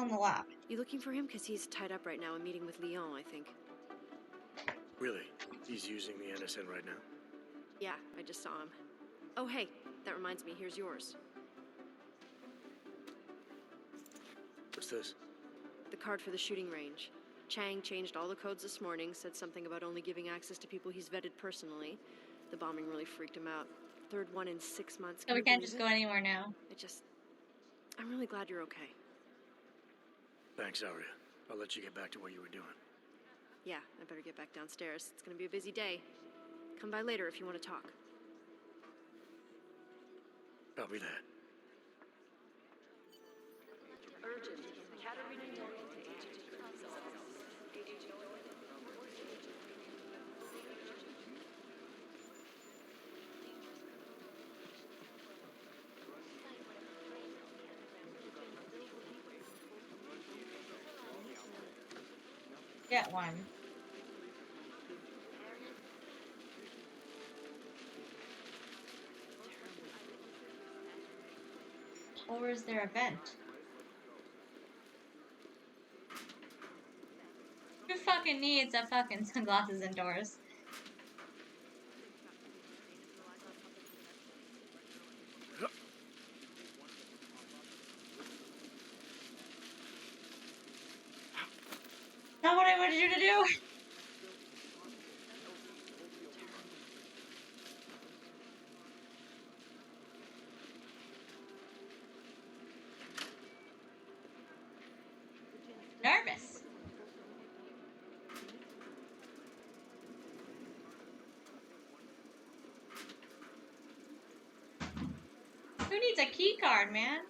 On the lab. You looking for him? Because he's tied up right now, in meeting with Leon, I think. Really? He's using the NSN right now? Yeah, I just saw him. Oh, hey, that reminds me, here's yours. What's this? The card for the shooting range. Chang changed all the codes this morning, said something about only giving access to people he's vetted personally. The bombing really freaked him out. Third one in 6 months. So we can't just go anywhere now. I'm really glad you're okay. Thanks, Aria. I'll let you get back to what you were doing. Yeah, I better get back downstairs. It's gonna be a busy day. Come by later if you want to talk. Copy that. Urgent. Get one. Or is there a vent? Who fucking needs a fucking sunglasses indoors? Not what I wanted you to do! Nervous. Who needs a key card, man?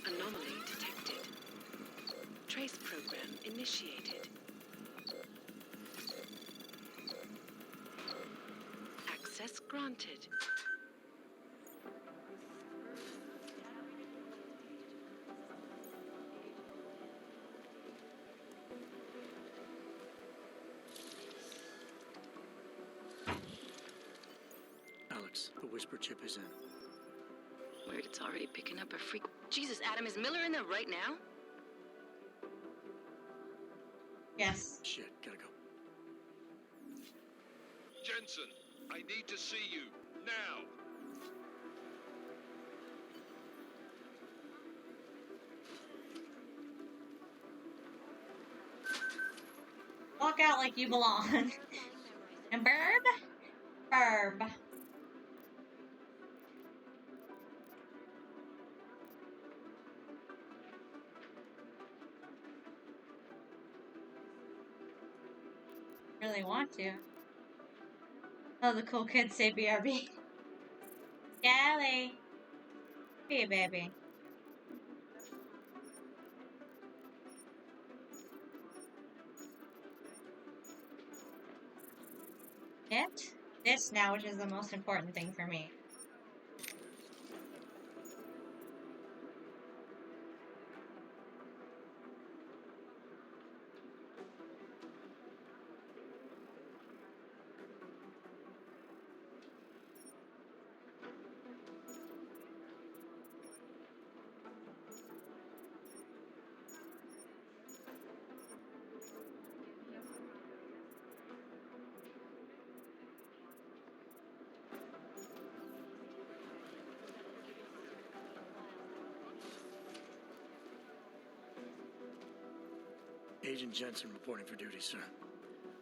Anomaly detected. Trace program initiated. Access granted. Alex, the whisper chip is in. Weird, it's already picking up a freak. Jesus, Adam, is Miller in there right now? Yes. Shit, gotta go. Jensen, I need to see you, now! Walk out like you belong. And Burb? Burb. Really want to. Oh, the cool kids say BRB. Gally. Be a baby. Get this now, which is the most important thing for me. Agent Jensen reporting for duty, sir.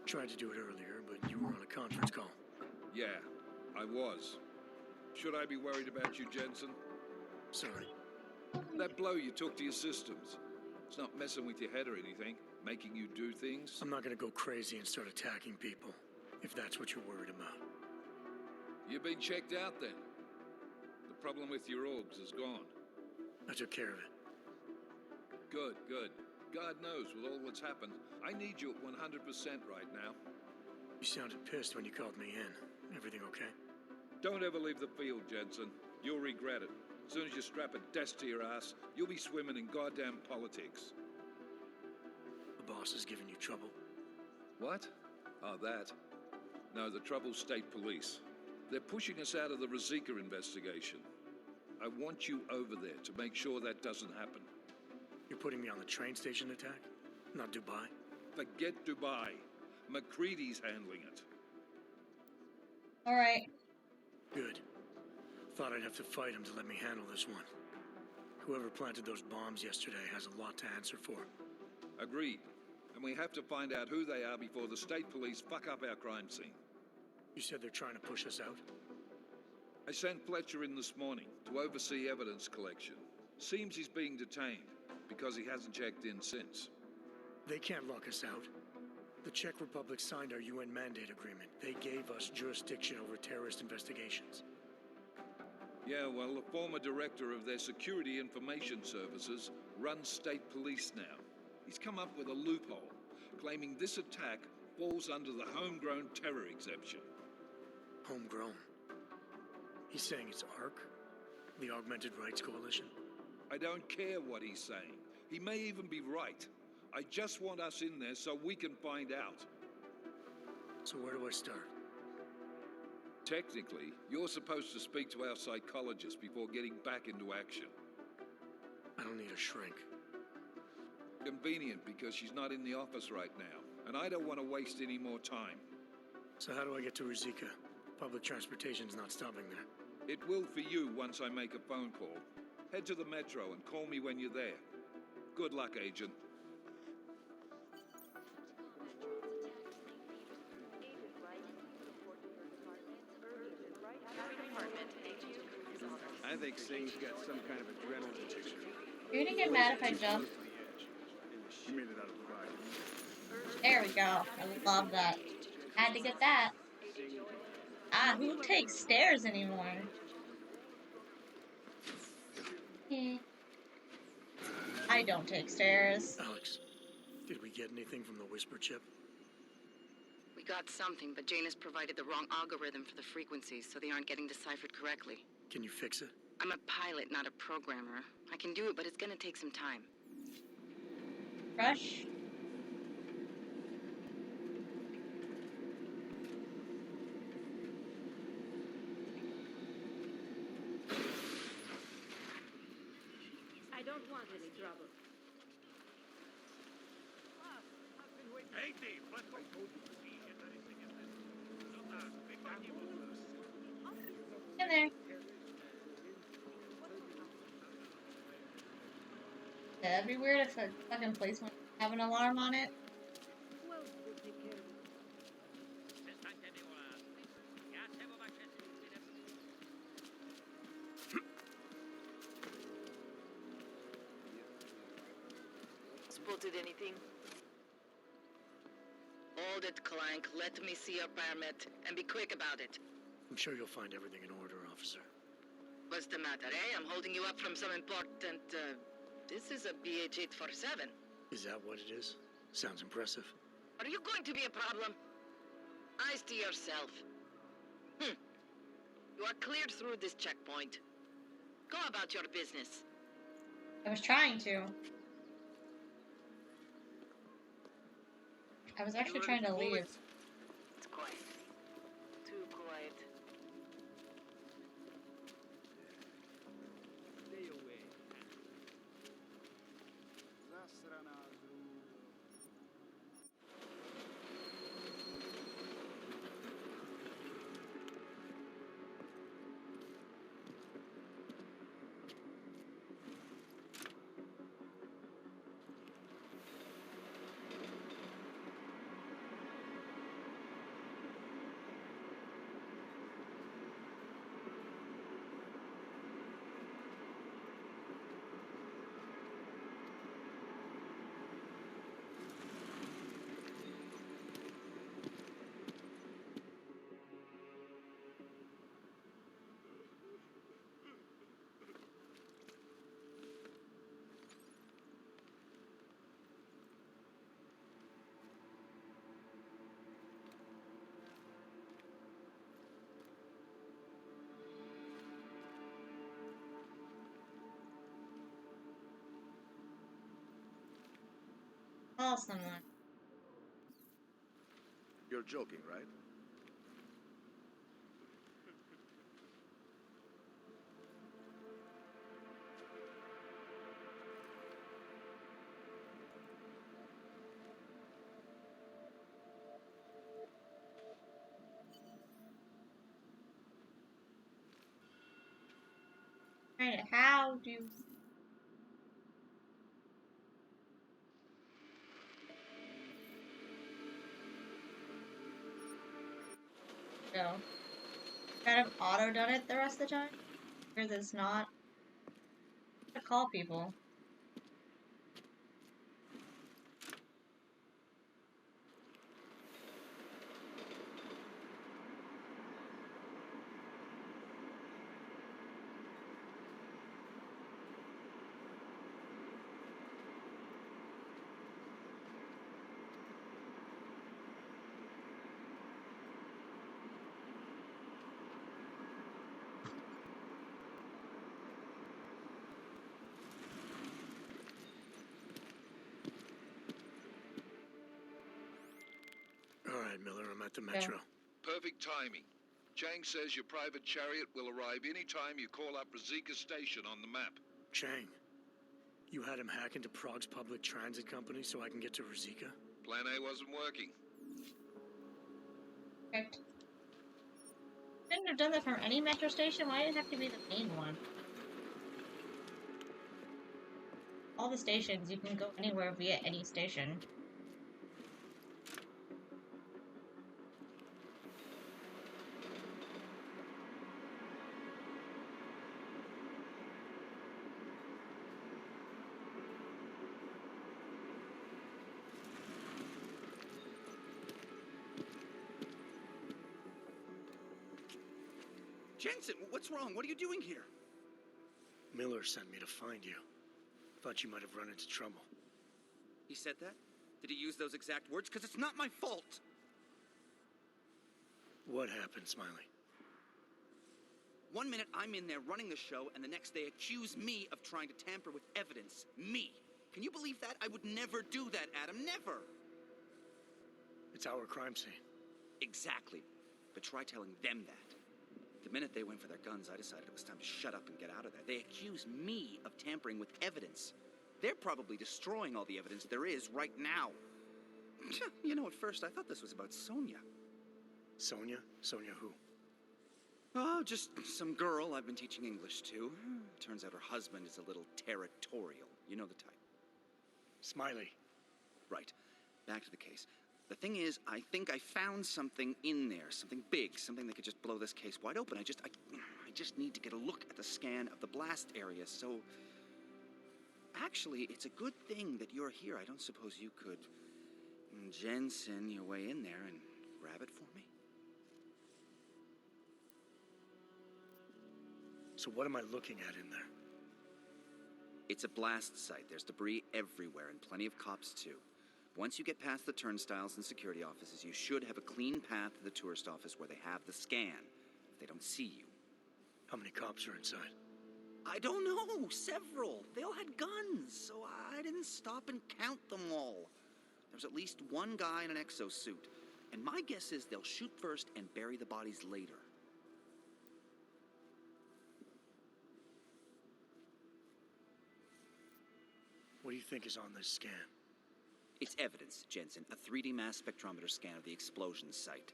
Tried to do it earlier, but you were on a conference call. Yeah, I was. Should I be worried about you, Jensen? Sorry. That blow you took to your systems. It's not messing with your head or anything, making you do things. I'm not gonna go crazy and start attacking people, if that's what you're worried about. You've been checked out then. The problem with your orbs is gone. I took care of it. Good, good. God knows, with all that's happened, I need you at 100% right now. You sounded pissed when you called me in. Everything okay? Don't ever leave the field, Jensen. You'll regret it. As soon as you strap a desk to your ass, you'll be swimming in goddamn politics. The boss is giving you trouble. What? Oh, that. No, the trouble's state police. They're pushing us out of the Rosika investigation. I want you over there to make sure that doesn't happen. You're putting me on the train station attack? Not Dubai? Forget Dubai. McCready's handling it. Alright. Good. Thought I'd have to fight him to let me handle this one. Whoever planted those bombs yesterday has a lot to answer for. Agreed. And we have to find out who they are before the state police fuck up our crime scene. You said they're trying to push us out? I sent Fletcher in this morning to oversee evidence collection. Seems he's being detained because he hasn't checked in since. They can't lock us out. The Czech Republic signed our UN mandate agreement. They gave us jurisdiction over terrorist investigations. Yeah, well, the former director of their security information services runs state police now. He's come up with a loophole, claiming this attack falls under the homegrown terror exemption. Homegrown? He's saying it's ARC? The Augmented Rights Coalition? I don't care what he's saying. He may even be right. I just want us in there so we can find out. So where do I start? Technically, you're supposed to speak to our psychologist before getting back into action. I don't need a shrink. Convenient because she's not in the office right now, and I don't want to waste any more time. So how do I get to Ruzika? Public transportation's not stopping there. It will for you once I make a phone call. Head to the metro and call me when you're there. Good luck, Agent. I think Singh's got some kind of adrenaline addiction. You're gonna get mad if I jump. She made it out of the ride. There we go. I love that. Had to get that. Ah, who takes stairs anymore? I don't take stairs. Alex, did we get anything from the Whisper chip? We got something, but Jane has provided the wrong algorithm for the frequencies, so they aren't getting deciphered correctly. Can you fix it? I'm a pilot, not a programmer. I can do it, but it's gonna take some time. Rush. I don't want any trouble. In there. Yeah, that'd be weird if the fucking place wouldn't have an alarm on it. Well, we'll take care of it. Spotted anything? Hold it, Clank. Let me see your permit, and be quick about it. I'm sure you'll find everything in order, officer. What's the matter, eh? I'm holding you up from some important, This is a BH-847. Is that what it is? Sounds impressive. Are you going to be a problem? Eyes to yourself. You are cleared through this checkpoint. Go about your business. I was trying to. I was actually trying to leave. It's quiet. Too quiet. call someone. You're joking, right? Right, how do you... No. Kind of auto done it the rest of the time? Or is this not? To call people. All right, Miller, I'm at the metro. Perfect timing. Chang says your private chariot will arrive any time you call up Rizika Station on the map. Chang, you had him hack into Prague's public transit company so I can get to Rizika? Plan A wasn't working. Correct. Couldn't have done that from any metro station? Why did it have to be the main one? All the stations, you can go anywhere via any station. Jensen, what's wrong? What are you doing here? Miller sent me to find you. Thought you might have run into trouble. He said that? Did he use those exact words? Because it's not my fault. What happened, Smiley? 1 minute I'm in there running the show, and the next they accuse me of trying to tamper with evidence. Me. Can you believe that? I would never do that, Adam. Never. It's our crime scene. Exactly. But try telling them that. The minute they went for their guns, I decided it was time to shut up and get out of there. They accuse me of tampering with evidence. They're probably destroying all the evidence there is right now. You know, at first I thought this was about Sonia. Sonia? Sonia who? Oh, just some girl I've been teaching English to. Turns out her husband is a little territorial. You know the type. Smiley. Right. Back to the case. The thing is, I think I found something in there. Something big. Something that could just blow this case wide open. I just need to get a look at the scan of the blast area, so... Actually, it's a good thing that you're here. I don't suppose you could... Jensen your way in there and grab it for me? So what am I looking at in there? It's a blast site. There's debris everywhere and plenty of cops too. Once you get past the turnstiles and security offices, you should have a clean path to the tourist office where they have the scan. If they don't see you. How many cops are inside? I don't know. Several. They all had guns, so I didn't stop and count them all. There's at least one guy in an exosuit. And my guess is they'll shoot first and bury the bodies later. What do you think is on this scan? It's evidence, Jensen. A 3D mass spectrometer scan of the explosion site.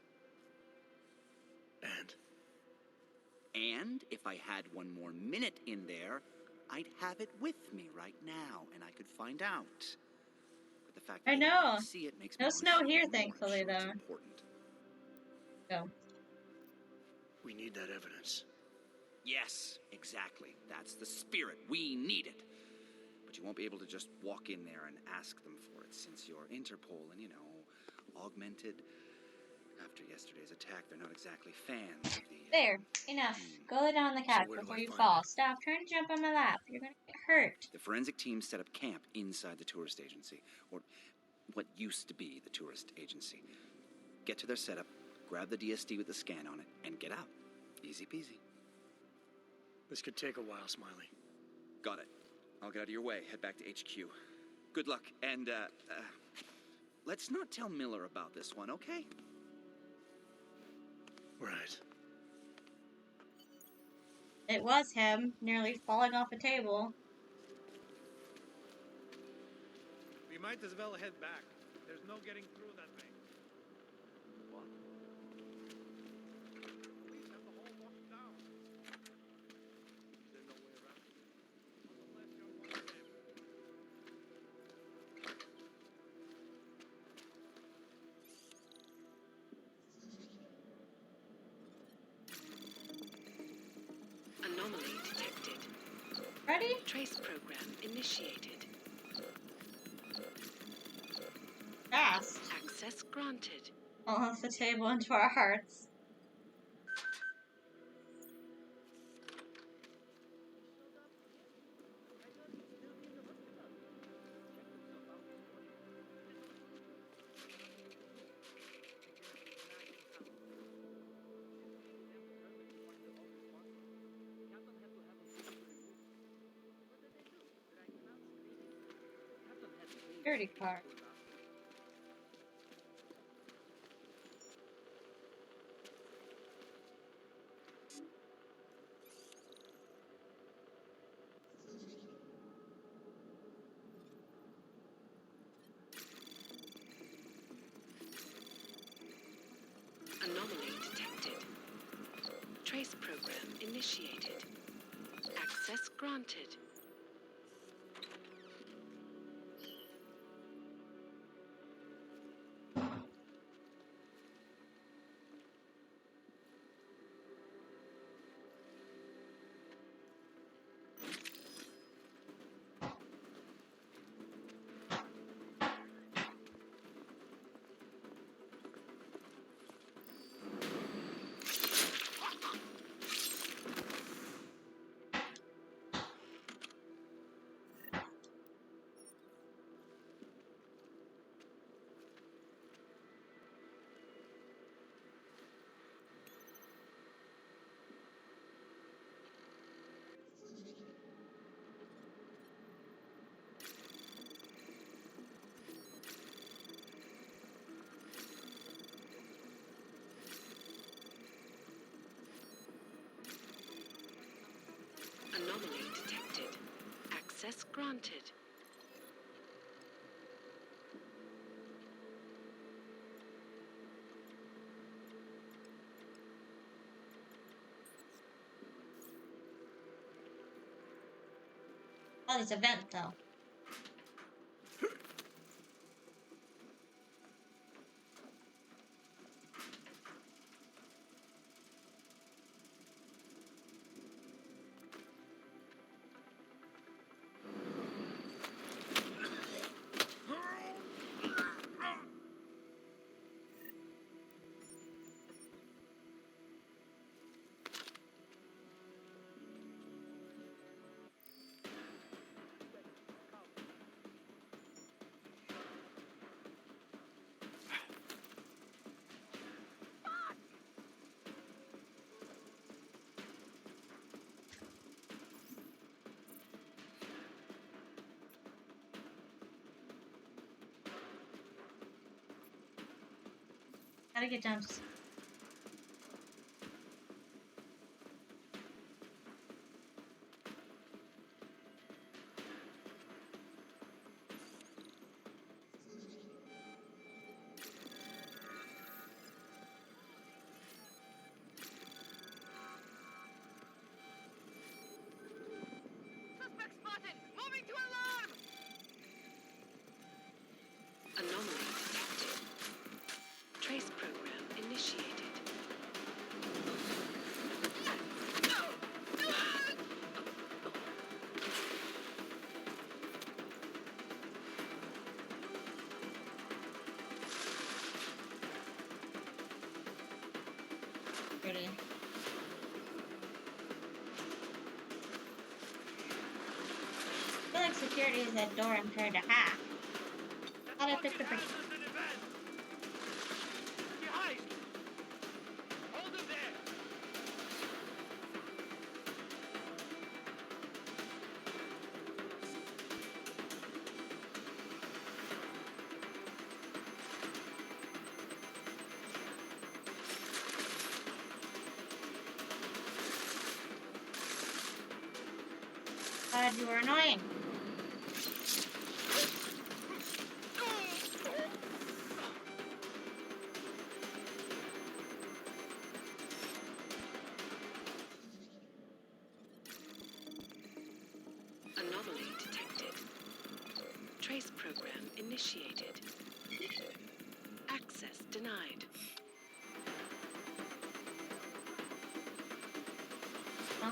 And if I had one more minute in there, I'd have it with me right now, and I could find out. But the fact that I they don't know. really see it makes No me snow want to here, shoot more and thankfully, show it's though. important. Go. We need that evidence. Yes, exactly. That's the spirit. We need it. But you won't be able to just walk in there and ask them for it, since you're Interpol and, you know, augmented. After yesterday's attack, they're not exactly fans of the... There. Enough. Go lay down on the couch where do before I you find fall. it? Stop trying to jump on my lap. You're gonna get hurt. The forensic team set up camp inside the tourist agency, or what used to be the tourist agency. Get to their setup, grab the DSD with the scan on it, and get out. Easy peasy. This could take a while, Smiley. Got it. I'll get out of your way, head back to HQ. Good luck, and, let's not tell Miller about this one, okay? Right. It was him, nearly falling off a table. We might as well head back. There's no getting through that way. What? Police have the whole locked down. Is there no way around? Unless you're one of them. Anomaly detected. Ready? Trace program initiated. Fast. Access granted. Fall off the table into our hearts. Security card. Anomaly detected. Trace program initiated. Access granted. Anomaly detected. Access granted. Oh, this event though. Gotta get jumps. Suspect spotted! Moving to alarm! Anomaly detected. Trace program initiated. Ready. I feel like security is that door I'm trying to hack. Thought I picked up a... Behind! Hold him there! God, you were annoying. Anomaly detected. Trace program initiated. Access denied. Huh?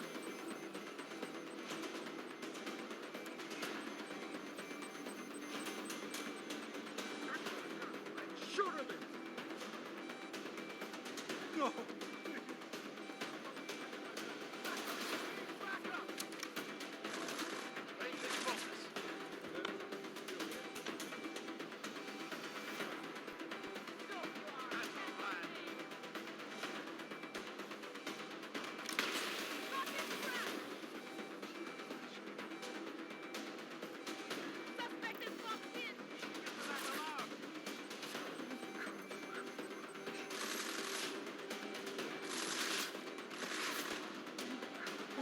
Shoot him! No! Back up! Maintain focus. That's all right. Suspect is locked in. Get the back alarm!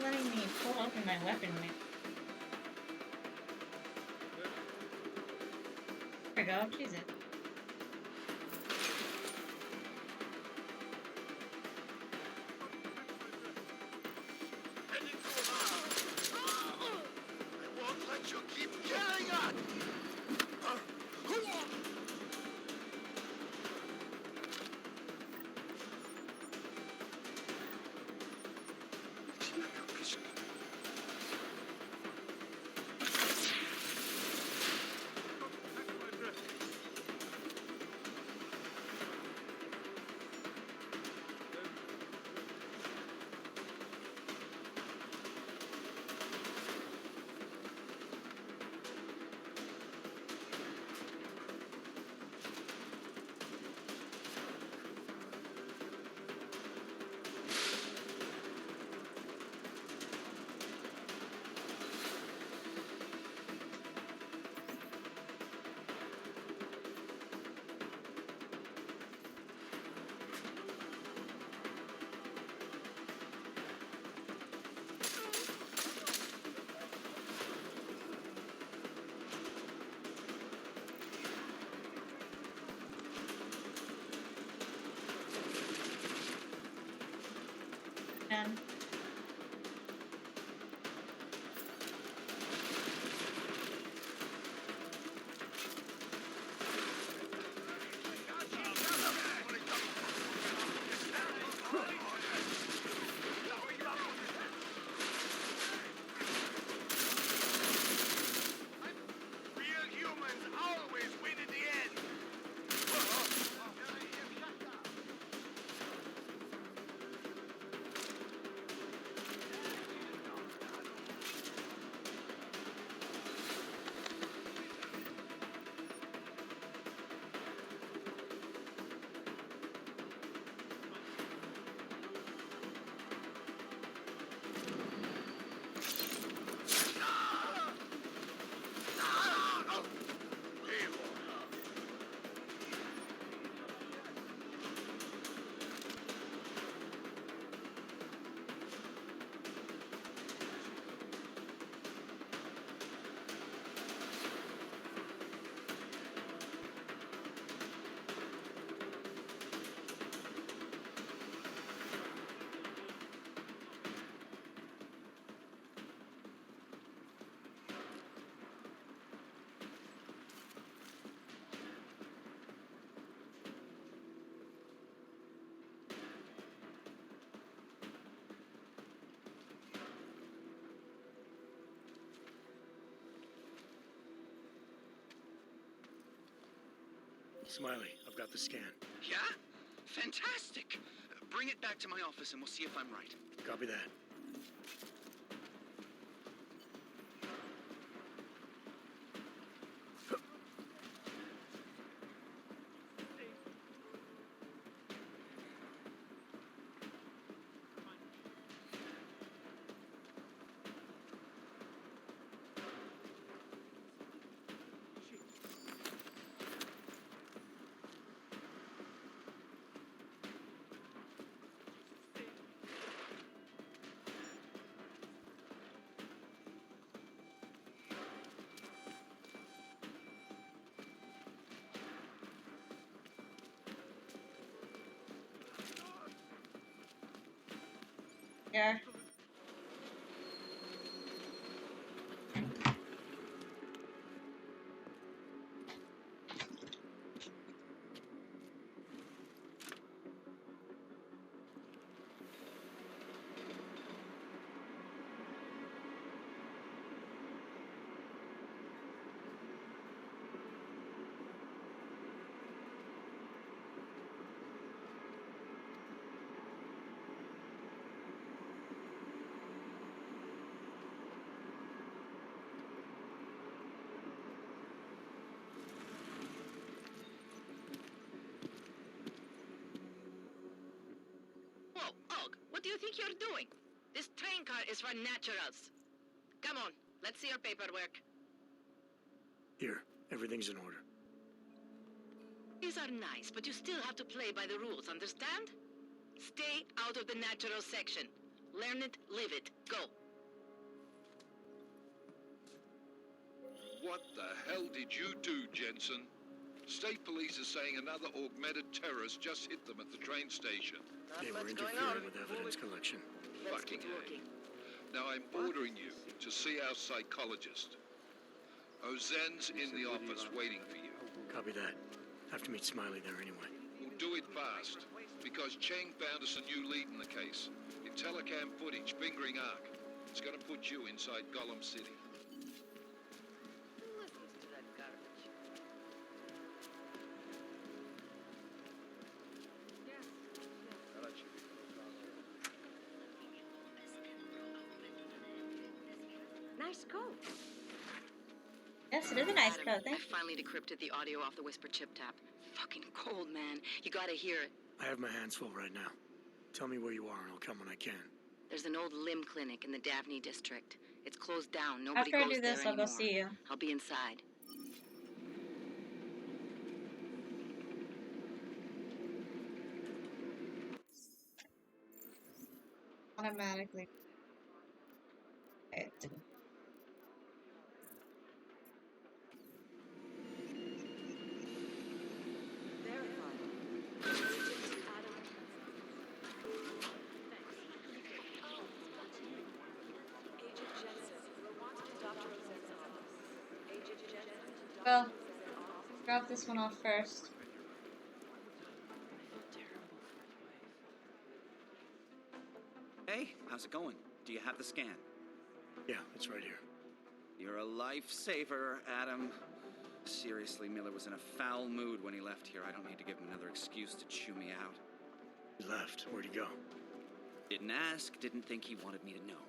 Letting me pull open my weapon. There we go. Jesus. Heading to alarm! I won't let you keep killing us! And Real humans always win in the end! Smiley, I've got the scan. Yeah? Fantastic. Bring it back to my office and we'll see if I'm right. Copy that. Yeah. Whoa, Og, what do you think you're doing? This train car is for naturals. Come on, let's see your paperwork. Here, everything's in order. These are nice, but you still have to play by the rules, understand? Stay out of the natural section. Learn it, live it. Go. What the hell did you do, Jensen? State police are saying another augmented terrorist just hit them at the train station. They were interfering with evidence collection. Fucking A. Now I'm ordering you to see our psychologist. Ozen's in the office waiting for you. Copy that. Have to meet Smiley there anyway. We'll do it fast, because Cheng found us a new lead in the case. In telecam footage fingering Ark. It's gonna put you inside Gollum City. Nice coat. Yes, it is a nice Adam, coat. I Thank you. finally decrypted the audio off the Whisper chip tap. Fucking cold, man. You gotta hear it. I have my hands full right now. Tell me where you are and I'll come when I can. There's an old limb clinic in the Daphne district. It's closed down. Nobody After I goes do this, there I'll go anymore. see you. I'll be inside. Automatically. Right. Well, drop this one off first. Hey, how's it going? Do you have the scan? Yeah, it's right here. You're a lifesaver, Adam. Seriously, Miller was in a foul mood when he left here. I don't need to give him another excuse to chew me out. He left. Where'd he go? Didn't ask, didn't think he wanted me to know.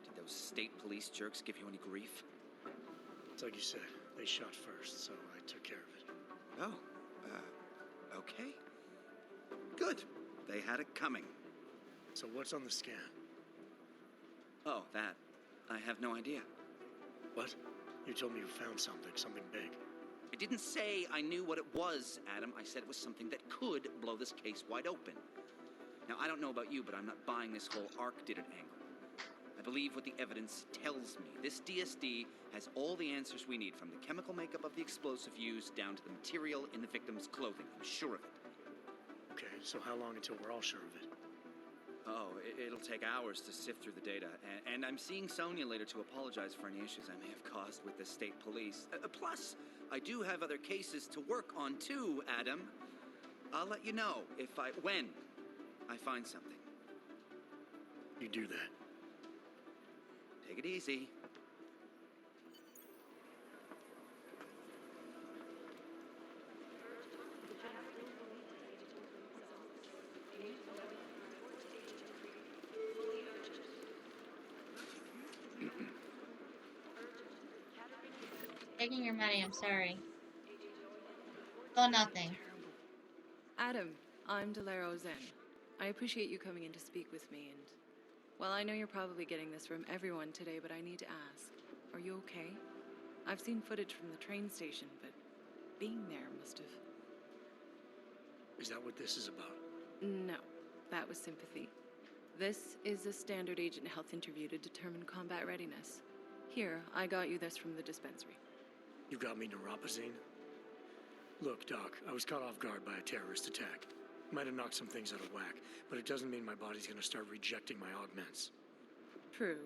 Did those state police jerks give you any grief? It's like you said. They shot first, so I took care of it. Oh, okay. Good. They had it coming. So what's on the scan? Oh, that. I have no idea. What? You told me you found something big. I didn't say I knew what it was, Adam. I said it was something that could blow this case wide open. Now, I don't know about you, but I'm not buying this whole Ark did it angle. I believe what the evidence tells me. This DSD has all the answers we need, from the chemical makeup of the explosive used down to the material in the victim's clothing. I'm sure of it. Okay, so how long until we're all sure of it? Oh, it'll take hours to sift through the data. And I'm seeing Sonia later to apologize for any issues I may have caused with the state police. Plus, I do have other cases to work on too, Adam. I'll let you know when I find something. You do that. Take it easy. Taking your money, I'm sorry. Oh, nothing. Adam, I'm Delaro Zen. I appreciate you coming in to speak with me, and... well, I know you're probably getting this from everyone today, but I need to ask. Are you okay? I've seen footage from the train station, but being there must have... Is that what this is about? No, that was sympathy. This is a standard agent health interview to determine combat readiness. Here, I got you this from the dispensary. You got me neuropazine? Look, Doc, I was caught off guard by a terrorist attack. Might have knocked some things out of whack, but it doesn't mean my body's gonna start rejecting my augments. True,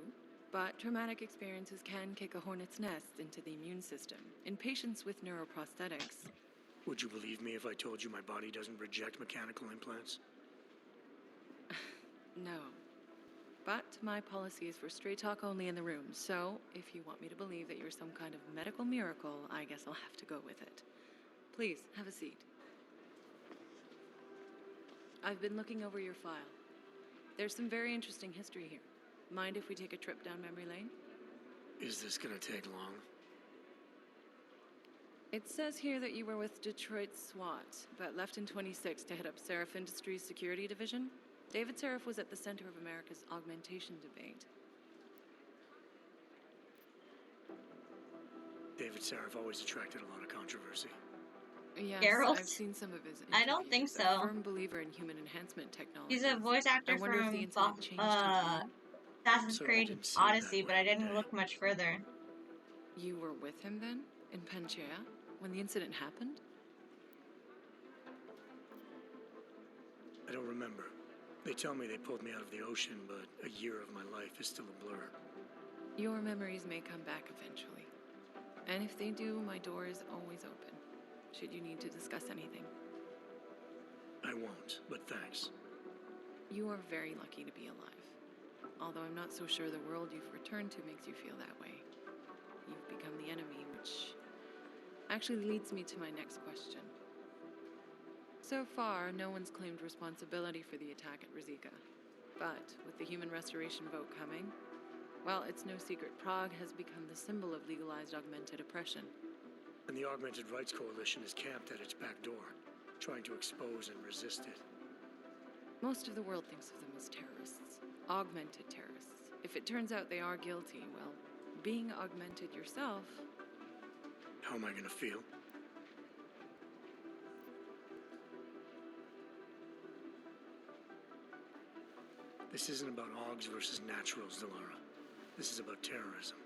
but traumatic experiences can kick a hornet's nest into the immune system in patients with neuroprosthetics. Would you believe me if I told you my body doesn't reject mechanical implants? No. But my policy is for straight talk only in the room, so if you want me to believe that you're some kind of medical miracle, I guess I'll have to go with it. Please, have a seat. I've been looking over your file. There's some very interesting history here. Mind if we take a trip down memory lane? Is this gonna take long? It says here that you were with Detroit SWAT, but left in 26 to head up Seraph Industries' security division. David Seraph was at the center of America's augmentation debate. David Seraph always attracted a lot of controversy. Yes, Geralt? I've seen some of his interviews. I don't think A so. firm believer in human enhancement technology. He's a voice actor I wonder if the from incident changed his view. Assassin's So it Creed didn't seem that Odyssey, but way I didn't today. look much further. You were with him then, in Panchaea, when the incident happened? I don't remember. They tell me they pulled me out of the ocean, but a year of my life is still a blur. Your memories may come back eventually. And if they do, my door is always open, should you need to discuss anything. I won't, but thanks. You are very lucky to be alive. Although I'm not so sure the world you've returned to makes you feel that way. You've become the enemy, which actually leads me to my next question. So far, no one's claimed responsibility for the attack at Rizika. But with the human restoration vote coming, well, it's no secret Prague has become the symbol of legalized augmented oppression. And the Augmented Rights Coalition is camped at its back door, trying to expose and resist it. Most of the world thinks of them as terrorists. Augmented terrorists. If it turns out they are guilty, well, being augmented yourself... How am I gonna feel? This isn't about Augs versus Naturals, Delara. This is about terrorism.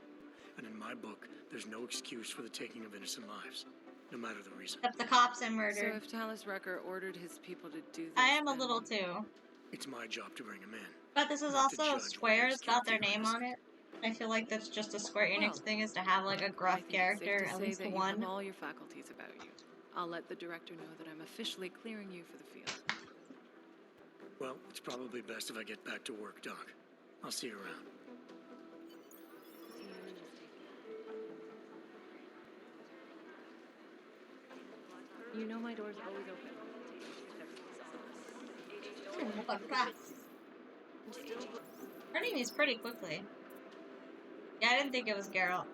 And in my book, there's no excuse for the taking of innocent lives, no matter the reason. Except the cops and So murder. if Talus Rucker ordered his people to do this, I am a then little too. It's my job to bring him in. But this is Not to also judge Square. whether It's he's got their guilty or name on innocent. it. I feel like that's just a Square Enix Well, thing, is to have like a I gruff think character, it's safe at to least say that one. you have all your faculties about you. I'll let the director know that I'm officially clearing you for the field. Well, it's probably best if I get back to work, Doc. I'll see you around. You know my door's always open. Ooh, what crap. Learning these pretty quickly. Yeah, I didn't think it was Geralt.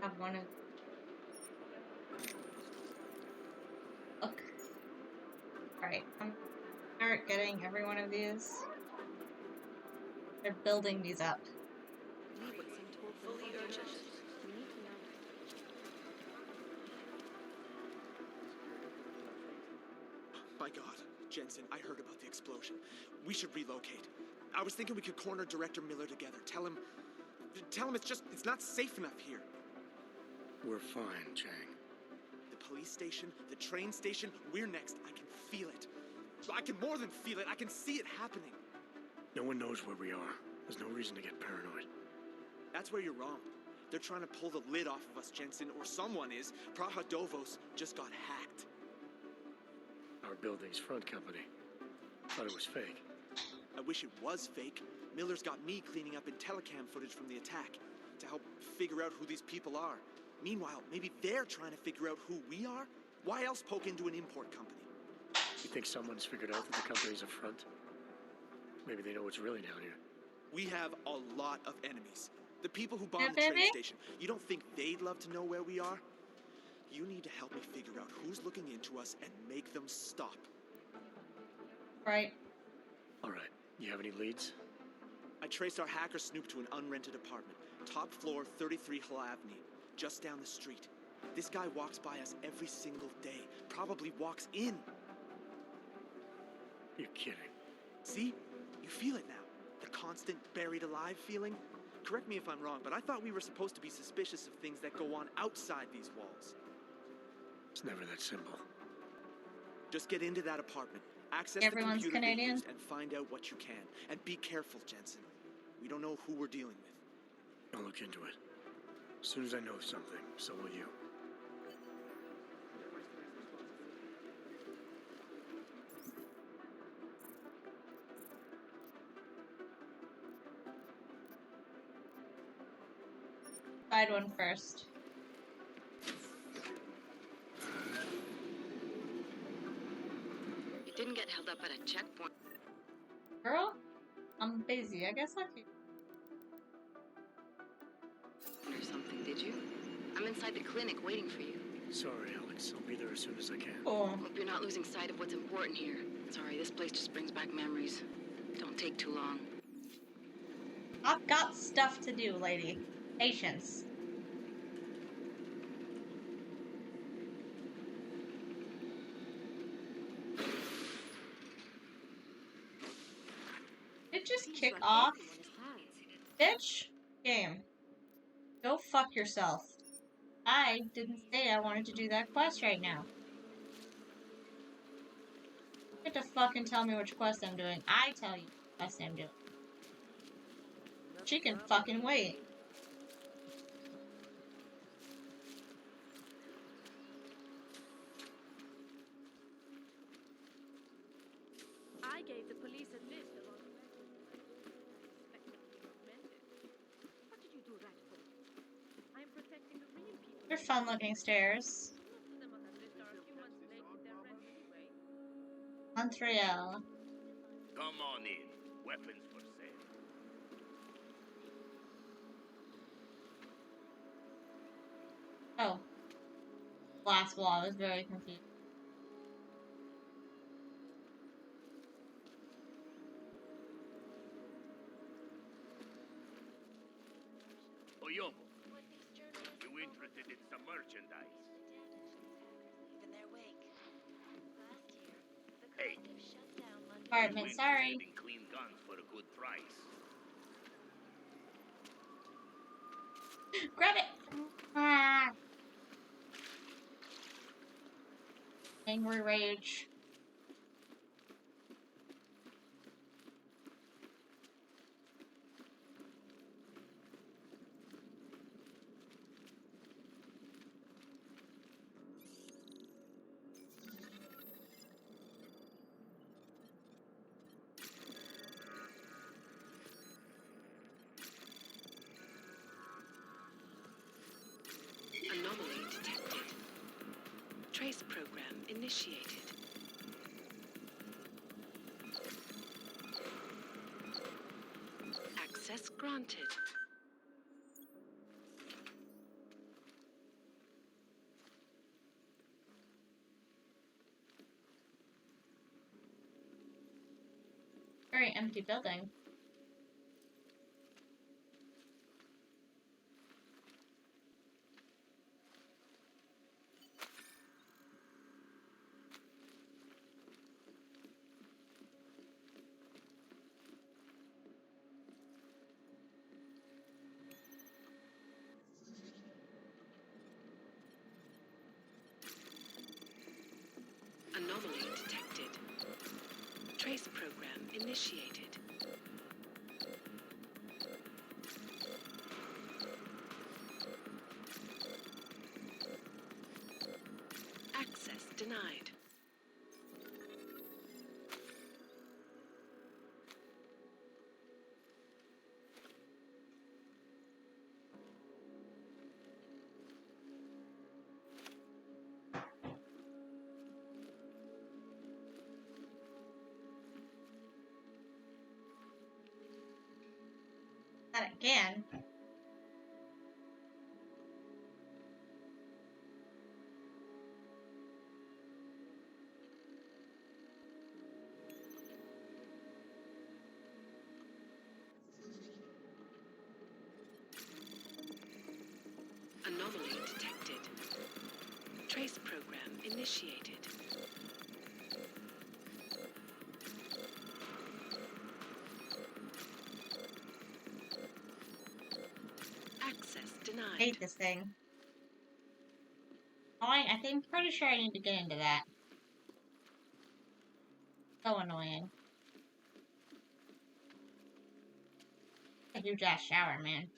Have one of... Look. Alright, I'm start getting every one of these. They're building these up. Fully urgent. We need to know. My God, Jensen, I heard about the explosion. We should relocate. I was thinking we could corner Director Miller together. Tell him it's not safe enough here. We're fine, Chang. The police station, the train station, we're next. I can feel it. I can more than feel it. I can see it happening. No one knows where we are. There's no reason to get paranoid. That's where you're wrong. They're trying to pull the lid off of us, Jensen, or someone is. Praha Dovos just got hacked. Our building's front company. Thought it was fake. I wish it was fake. Miller's got me cleaning up IntelliCam footage from the attack to help figure out who these people are. Meanwhile, maybe they're trying to figure out who we are? Why else poke into an import company? You think someone's figured out that the company's a front? Maybe they know what's really down here. We have a lot of enemies. The people who bombed Yeah, the train baby? station. You don't think they'd love to know where we are? You need to help me figure out who's looking into us and make them stop. Right. All right. You have any leads? I traced our hacker snoop to an unrented apartment. Top floor, 33 Hlavny. Just down the street. This guy walks by us every single day. Probably walks in. You're kidding. See? You feel it now. The constant buried alive feeling. correct me if I'm wrong, but I thought we were supposed to be suspicious of things that go on outside these walls. It's never that simple. Just get into that apartment, access Everyone's the computer they Canadian? used, and find out what you can. And be careful, Jensen. We don't know who we're dealing with. I'll look into it. As soon as I know something, so will you. Side one first. You didn't get held up at a checkpoint. Girl, I'm busy. I guess I could. Or something, did you? I'm inside the clinic waiting for you. Sorry, Alex. I'll be there as soon as I can. Cool. Hope you're not losing sight of what's important here. Sorry, this place just brings back memories. Don't take too long. I've got stuff to do, lady. Patience. It just kick off. Bitch, game. Go fuck yourself. I didn't say I wanted to do that quest right now. You get to fucking tell me which quest I'm doing. I tell you which quest I'm doing. She can fucking wait. I gave the police a list of all the What did you do that for? I'm protecting the real people. They're fun looking stairs. Most of them on that list are a few months late with their rent anyway. Montreal. Come on in. Weapons for sale. Oh. Last wall. I was very confused. Oyomo, you interested in some merchandise? In their wake. Last year, the Hey. collective shut down London. Apartment, sorry. In clean guns for a good price. Grab it! Ah. Angry rage. Anomaly detected. Trace program initiated. Access granted. Very empty building. Anomaly detected. Trace program initiated. Access denied. Not again. Anomaly detected. Trace program initiated. hate this thing. Oh, I think pretty sure I need to get into that. So annoying. A huge ass shower, man.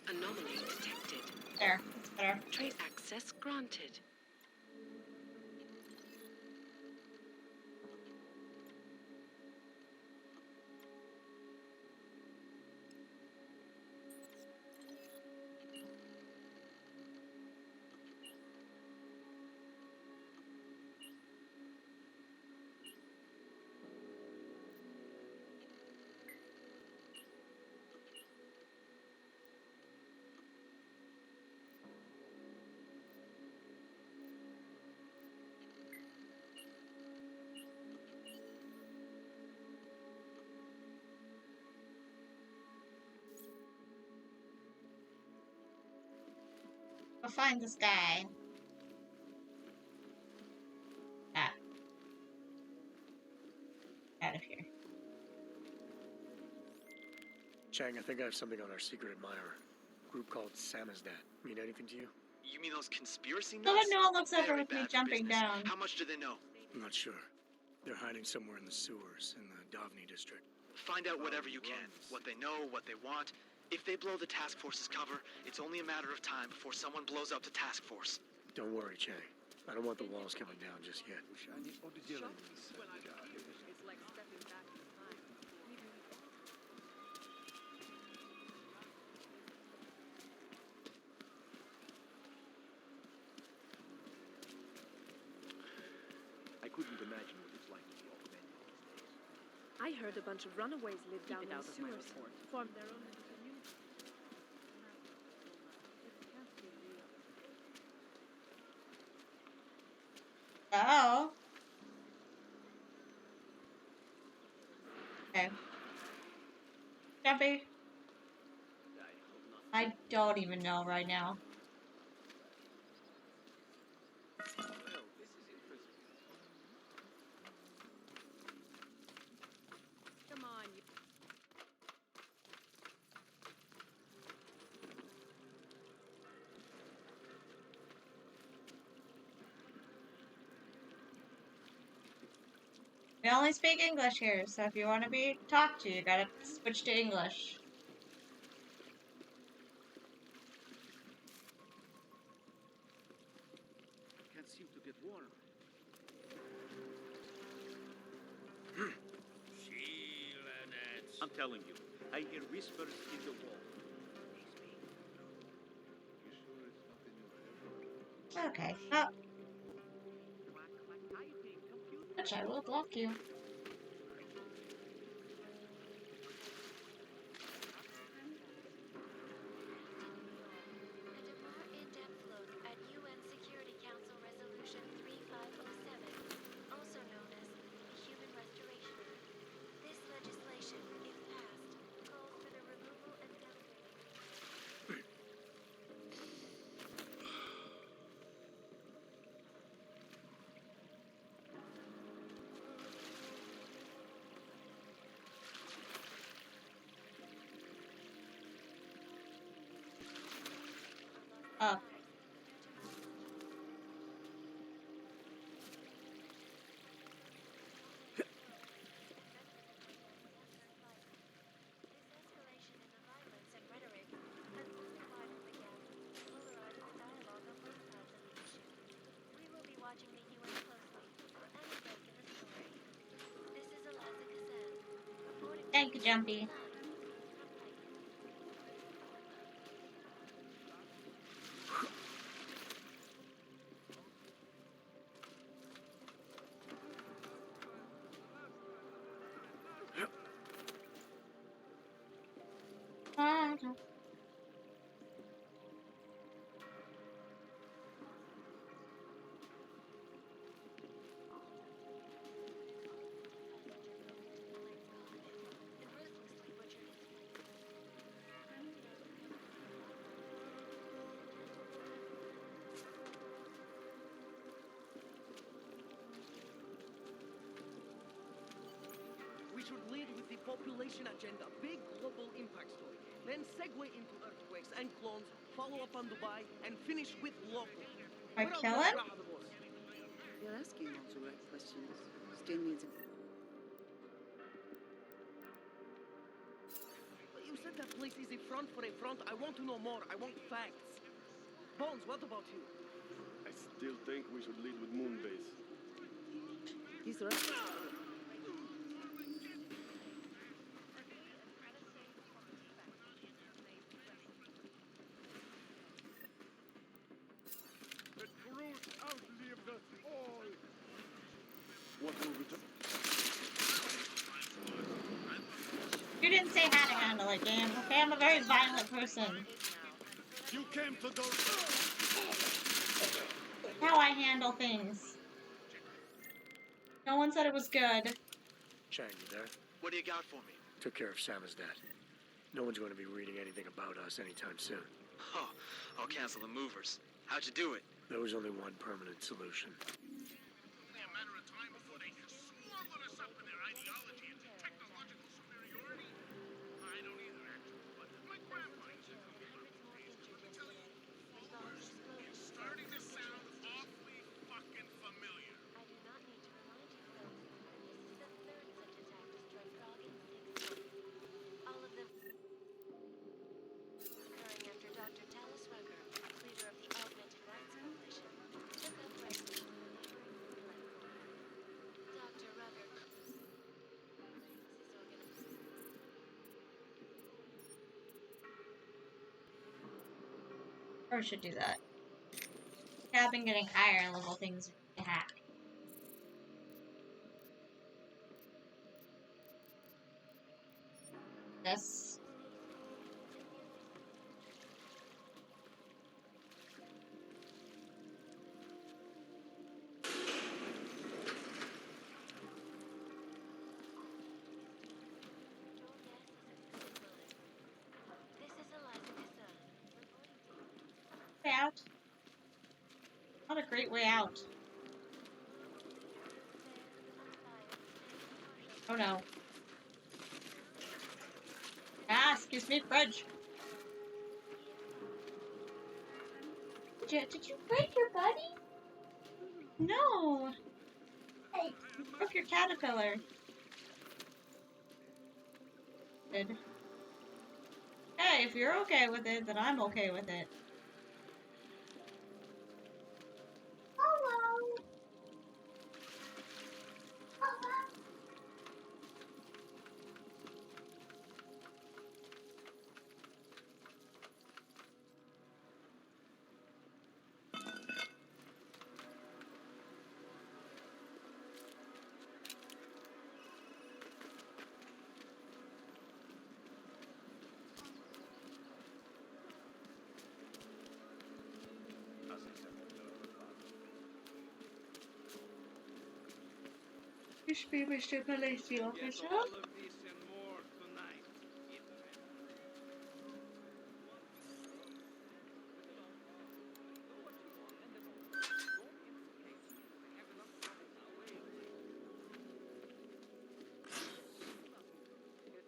Anomaly detected. There, that's better. Trace access granted. Go find this guy. Ah, out of here. Chang, I think I have something on our secret admirer. A group called Samizdat. Mean anything to you? You mean those conspiracy Go nuts? ahead and all looks over Very with me bad for jumping business. down. How much do they know? I'm not sure. They're hiding somewhere in the sewers in the Davni district. Find out whatever you can. What they know, what they want. If they blow the task force's cover, it's only a matter of time before someone blows up the task force. Don't worry, Chang. I don't want the walls coming down just yet. It's like stepping back in time. I couldn't imagine what it's like to be off menu these days. I heard a bunch of runaways live down in the sewers, formed their own little community. It can't be real. Oh. Okay. Jumpy. I don't even know right now. Come on, you. We only speak English here, so if you want to be talked to, you gotta switch to English. Can't seem to get warm. I'm telling you, I hear whispers in the wall. Okay. Oh. Which I will block you. And a more in-depth look at UN Security Council Resolution 3507, also known as the Human Restoration Act. This legislation, if passed, calls for the removal and downgrading. Up. This escalation in the violence and rhetoric has only widened the gap and polarized the dialogue on both sides of the issue. We will Thank you, Jumpy. We should lead with the population agenda, big global impact story. Then segue into earthquakes and clones, follow up on Dubai, and finish with local. I kill him? You're asking all the right questions. Still needs a... You said that place is a front for a front. I want to know more. I want facts. Bones, what about you? I still think we should lead with Moonbase. He's right. The truth outlived us all. What will we do? You didn't say how to handle it, game. Okay, I'm a very violent person. You came to those... How I handle things. No one said it was good. Chang, you there? What do you got for me? Took care of Sama's dad. No one's going to be reading anything about us anytime soon. Oh, I'll cancel the movers. How'd you do it? There was only one permanent solution. Only a matter of time before they swallow us up in their ideology and technological superiority. I don't either, actually, but my grandpa used to tell me about these days. Let me tell you, movers, it's starting to sound awfully fucking familiar. I do not need to remind you, folks, that this is the third such attack destroyed Prague in 6 months. All of them occurring after Dr. Talis Rucker, leader of the Augmented Rights Coalition, took up residence in the neighboring platform. Dr. Rucker claims his organization. Or should do that. Yeah, I've been getting higher level things to hack. This. This is Eliza Cassell, reporting to Way out. Not a great way out. Oh no. Ah, excuse me, fridge. Did you break your buddy? No. Hey, you broke your caterpillar. Good. Hey, if you're okay with it, then I'm okay with it. Hello. This be Mr. Police Officer. All of this and more tonight. You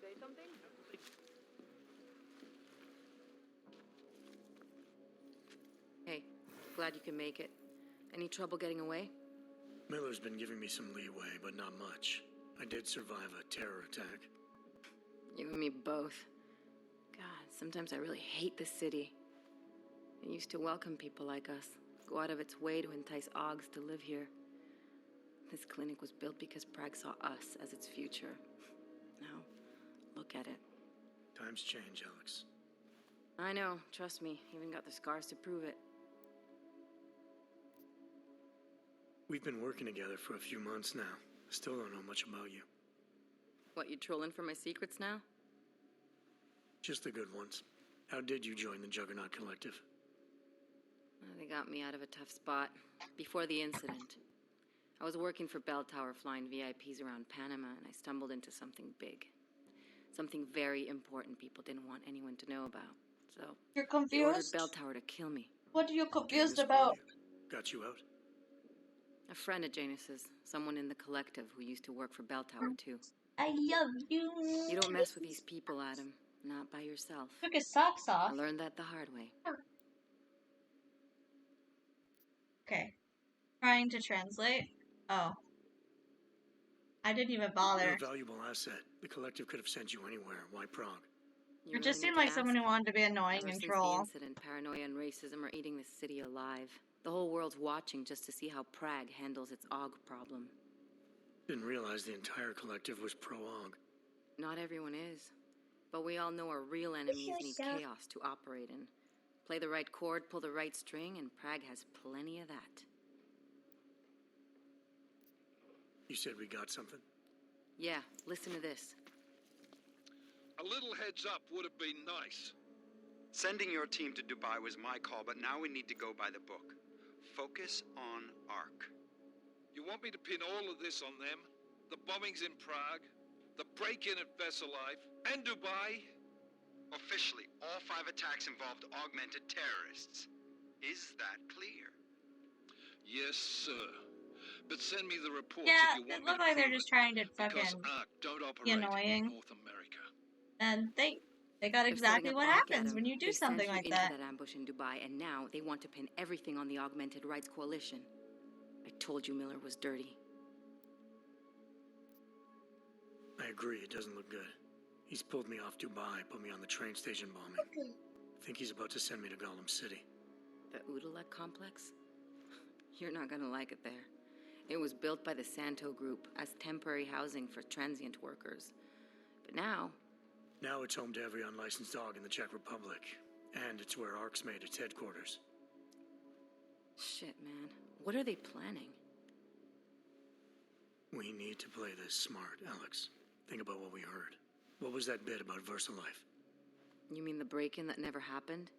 say something? Hey, glad you can make it. Any trouble getting away? Miller's been giving me some leeway, but not much. I did survive a terror attack. You and me both. God, sometimes I really hate this city. It used to welcome people like us, go out of its way to entice Augs to live here. This clinic was built because Prague saw us as its future. Now, get it. Times change, Alex. I know, trust me. Even got the scars to prove it. We've been working together for a few months now. I still don't know much about you. What, you trolling for my secrets now? Just the good ones. How did you join the Juggernaut Collective? They got me out of a tough spot. Before the incident, I was working for Bell Tower flying VIPs around Panama, and I stumbled into something big. Something very important people didn't want anyone to know about. So, You're they ordered confused? Bell Tower to kill me. What are you Getting confused this far, about? got you out? A friend of Janus's, someone in the collective who used to work for Bell Tower too. I love you. You don't mess with these people, Adam. Not by yourself. Took his socks off. I learned that the hard way. Okay. Trying to translate. Oh. I didn't even bother. You're a valuable asset. The collective could have sent you anywhere. Why Prague? You just seemed like someone who wanted to be annoying Ever and since troll. the incident, paranoia and racism are eating this city alive. The whole world's watching just to see how Prague handles its AUG problem. Didn't realize the entire collective was pro-AUG. Not everyone is. But we all know our real enemies need chaos to operate in. Play the right chord, pull the right string, and Prague has plenty of that. You said we got something? Yeah, listen to this. A little heads up would have been nice. Sending your team to Dubai was my call, but now we need to go by the book. Focus on ARC. You want me to pin all of this on them? The bombings in Prague, the break-in at Vesellive, and Dubai? Officially, all 5 attacks involved augmented terrorists. Is that clear? Yes, sir. But send me the reports Yeah, if you it want me looked to like they're prove just it, trying to because fucking ARC don't be operate annoying. in North America. And they got They're exactly setting what up ARC, happens Adam. when you do They something sent you like into that. that ambush in Dubai, and now they want to pin everything on the Augmented Rights Coalition. I told you Miller was dirty. I agree, it doesn't look good. He's pulled me off Dubai, put me on the train station bombing. Think he's about to send me to Gollum City. The Udalek complex? You're not gonna like it there. It was built by the Santo Group as temporary housing for transient workers. But now Now it's home to every unlicensed dog in the Czech Republic. And it's where ARC's made its headquarters. shit, man. What are they planning? We need to play this smart, Alex. Think about what we heard. What was that bit about Versalife? You mean the break-in that never happened?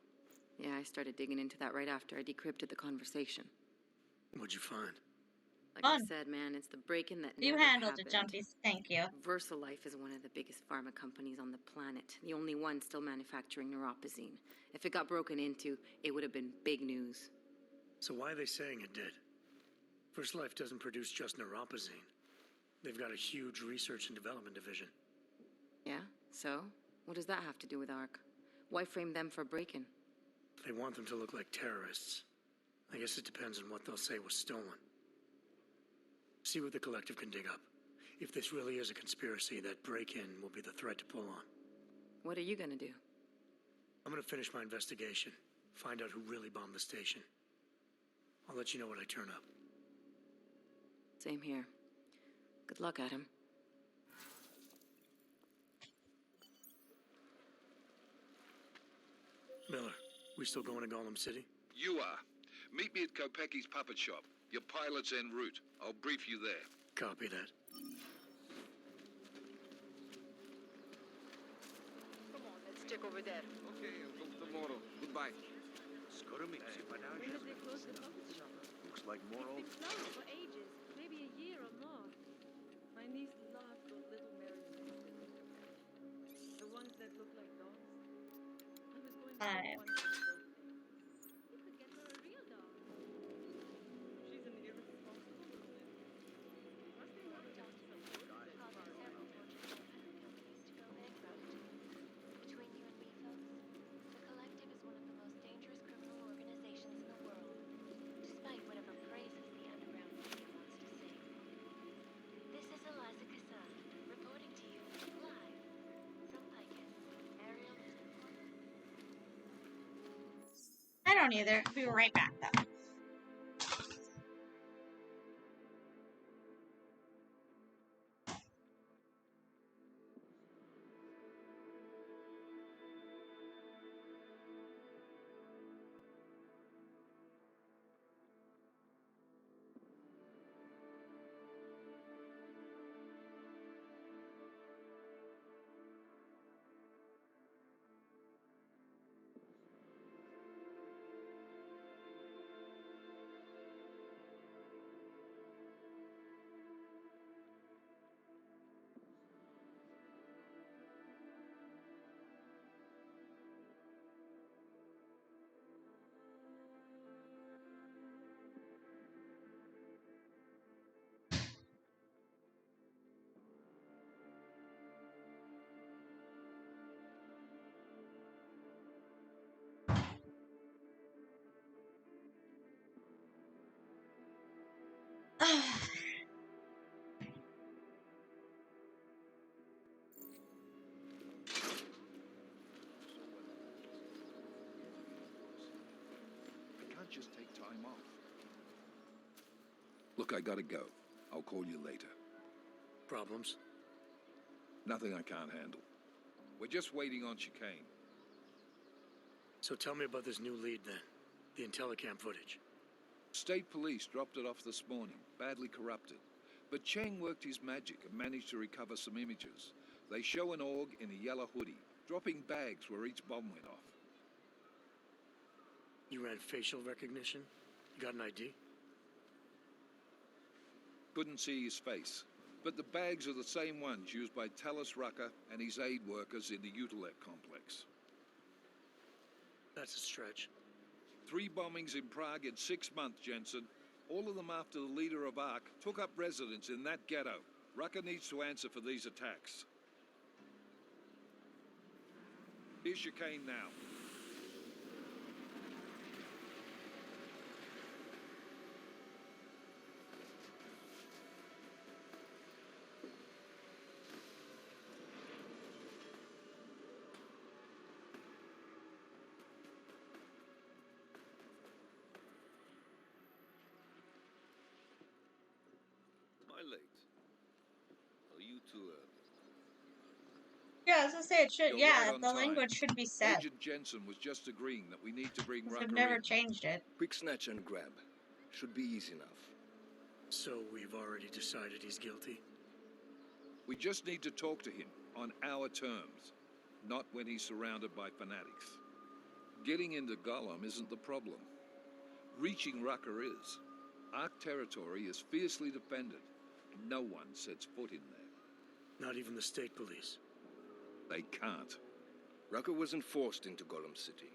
Yeah, I started digging into that right after I decrypted the conversation. What'd you find? Like I said, man, it's the break-in that You never handled happened. it, Jumpies. Thank you. Versalife is one of the biggest pharma companies on the planet. The only one still manufacturing neuropozyne. If it got broken into, it would have been big news. So why are they saying it did? Versalife doesn't produce just neuropozyne. They've got a huge research and development division. Yeah? So? What does that have to do with ARC? Why frame them for break-in? They want them to look like terrorists. I guess it depends on what they'll say was stolen. See what the collective can dig up. If this really is a conspiracy, that break-in will be the thread to pull on. What are you gonna do? I'm gonna finish my investigation. Find out who really bombed the station. I'll let you know when I turn up. Same here. Good luck, Adam. Miller, we still going to Gollum City? You are. Meet me at Kopecki's puppet shop. Your pilot's en route. I'll brief you there. Copy that. Come on, let's check over there. Okay, I'll go tomorrow. Goodbye. When did they close the puppet shop? Looks like more It's been closed for ages, maybe a year or more. My niece loves those little marionettes. The ones that look like dogs. I was going to get one for her birthday. You could get her a real dog. She's an irresponsible woman. Must be one of those Between you and me, folks, the Collective is one of the most dangerous criminal organizations in the world, despite whatever praises the underground media wants to sing. This is Eliza Cassan, reporting to you live from Picus. Ariel is reporting. I don't either. I'll be right back, though. just take time off. Look, I gotta go. I'll call you later. Problems? Nothing I can't handle. We're just waiting on chicane. So tell me about this new lead then. The Intellicam footage. State police dropped it off this morning, badly corrupted. But Cheng worked his magic and managed to recover some images. They show an org in a yellow hoodie, dropping bags where each bomb went off. You ran facial recognition? You got an ID? Couldn't see his face. But the bags are the same ones used by Talos Rucker and his aid workers in the Utilec complex. That's a stretch. 3 bombings in Prague in 6 months, Jensen. All of them after the leader of ARC took up residence in that ghetto. Rucker needs to answer for these attacks. Here's chicane now. Late. Are you too early? Yeah, I was gonna say it should. You're Yeah, right on the time. language should be set. Agent Jensen was just agreeing that we need to bring They've Rucker never in. changed it. Quick snatch and grab. Should be easy enough. So we've already decided he's guilty? We just need to talk to him on our terms, not when he's surrounded by fanatics. Getting into Gollum isn't the problem. Reaching Rucker is. Ark territory is fiercely defended. No one sets foot in there. Not even the state police? They can't. Rucker wasn't forced into Gollum City.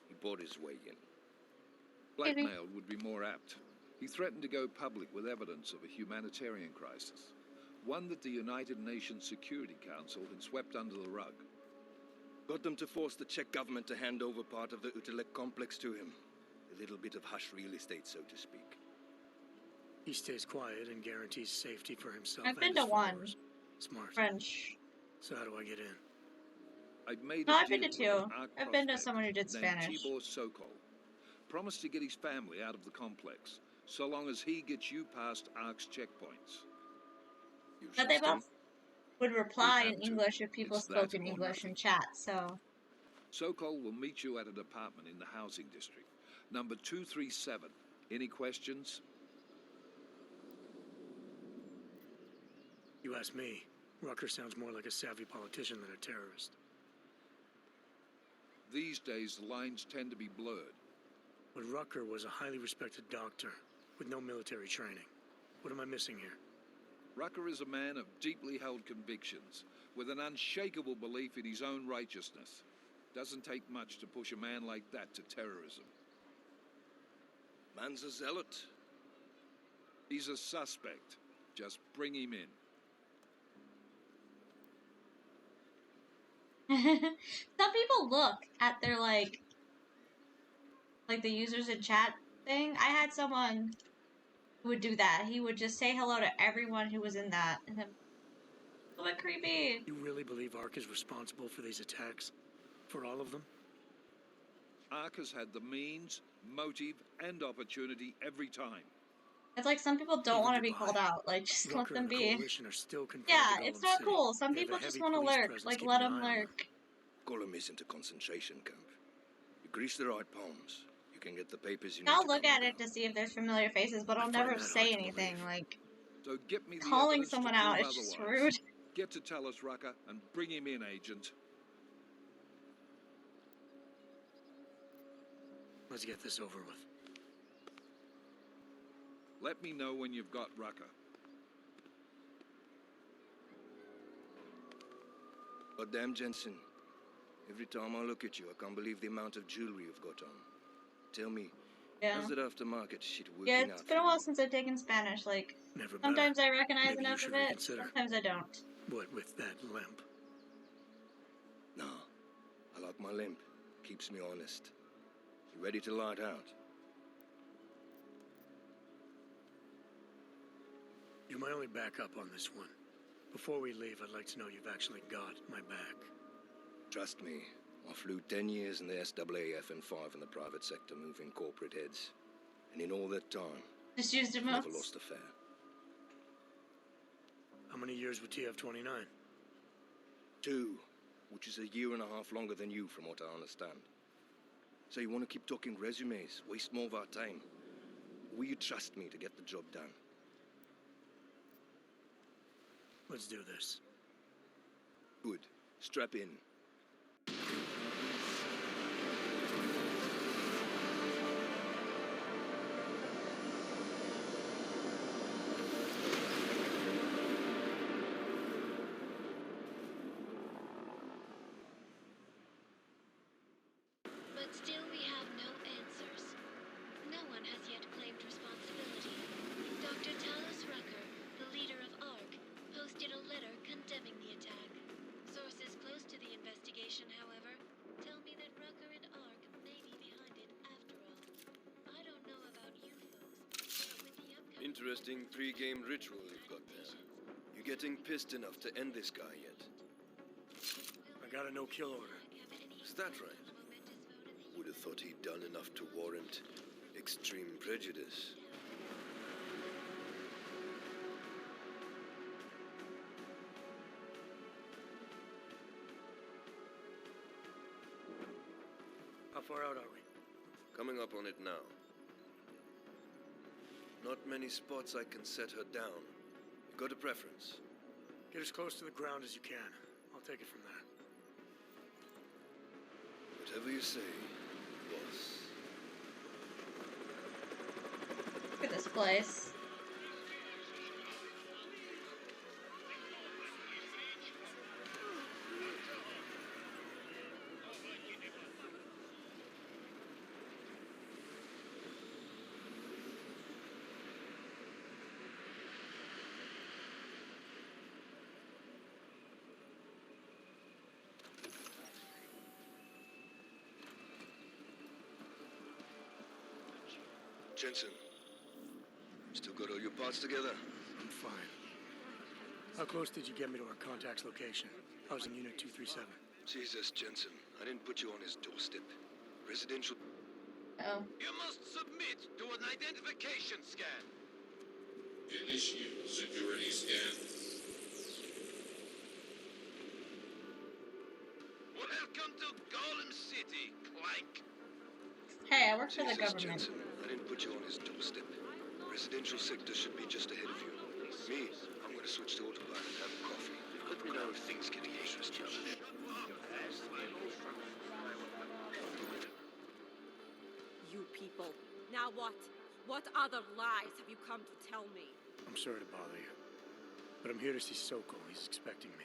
He bought his way in. Blackmail would be more apt. He threatened to go public with evidence of a humanitarian crisis, one that the United Nations Security Council had swept under the rug. Got them to force the Czech government to hand over part of the Utilec complex to him. A little bit of hush real estate, so to speak. He stays quiet and guarantees safety for himself. I've been and to his one. followers. Smart. French. So how do I get in? I'd made No, a I've been to deal with 2. an Ark I've been to prospect someone who did named Spanish. Tibor Sokol. Promised to get his family out of the complex, so long as he gets you past Ark's checkpoints. But they both would reply We in have to. English if people It's spoke that in or English nothing. in chat, so... Sokol will meet you at an apartment in the housing district. Number 237. Any questions? You ask me. Rucker sounds more like a savvy politician than a terrorist. These days, the lines tend to be blurred. But Rucker was a highly respected doctor with no military training. What am I missing here? Rucker is a man of deeply held convictions, with an unshakable belief in his own righteousness. Doesn't take much to push a man like that to terrorism. Man's a zealot. He's a suspect. Just bring him in. Some people look at their, like the users in chat thing. I had someone who would do that. He would just say hello to everyone who was in that. And then, a little bit creepy. You really believe Ark is responsible for these attacks? For all of them? Ark has had the means, motive, and opportunity every time. It's like some people don't want to be called out. Like, just let Rucker them and the be. Coalition are still confined Yeah, to it's Gollum not City. cool. Some They have people a just heavy want to police lurk. presence Like, keeping let an them eye on lurk. Gollum isn't a concentration camp. You grease the right palms, you can get the papers you need I'll to look come at and it to see if there's familiar faces, but I'll find never that say hard to anything. believe. Like, So get me the calling evidence someone to out prove is just otherwise. rude. Get to Talos Rucker and bring him in, Agent. Let's get this over with. Let me know when you've got Rucker. God damn, Jensen. Every time I look at you, I can't believe the amount of jewelry you've got on. Tell me, Yeah. how's that aftermarket shit working Yeah, out it's for been a you? while since I've taken Spanish. Like, Never sometimes better. I recognize Maybe you enough should of it, reconsider. sometimes I don't. What with that limp? No, I like my limp. Keeps me honest. You ready to light out? You're my only backup on this one. Before we leave, I'd like to know you've actually got my back. Trust me, I flew 10 years in the SAAF and 5 in the private sector, moving corporate heads. And in all that time, Just used I've emotes. never lost a fare. How many years with TF-29? 2, which is a year and a half longer than you, from what I understand. So you want to keep talking resumes, waste more of our time? Or will you trust me to get the job done? Let's do this. Good. Strap in. But still we have no answers. No one has yet claimed responsibility. Dr. Talos Rucker, the leader of ARC, posted a letter condemning the attack. Sources close to the investigation, however, tell me that Rucker and ARC may be behind it after all. I don't know about you folks, but with the upcoming... Interesting pre-game ritual you've got there. You getting pissed enough to end this guy yet? I got a no-kill order. Is that right? Would have thought he'd done enough to warrant extreme prejudice. How far out are we? Coming up on it now. Not many spots I can set her down. You got a preference? Get as close to the ground as you can. I'll take it from there. Whatever you say, boss. Look at this place. Jensen, still got all your parts together? I'm fine. How close did you get me to our contact's location? I was in Unit 237. Jesus, Jensen, I didn't put you on his doorstep. Residential... Oh. You must submit to an identification scan. Initiate security scan. Welcome to Golem City, Clank. Hey, I work for the Jesus, government. Jensen, I didn't put you on his doorstep. Residential sector should be just ahead of you. Me, I'm gonna switch to autopilot and have a coffee. Let me know if things get interesting. You people. Now what? What other lies have you come to tell me? I'm sorry to bother you, but I'm here to see Sokol. He's expecting me.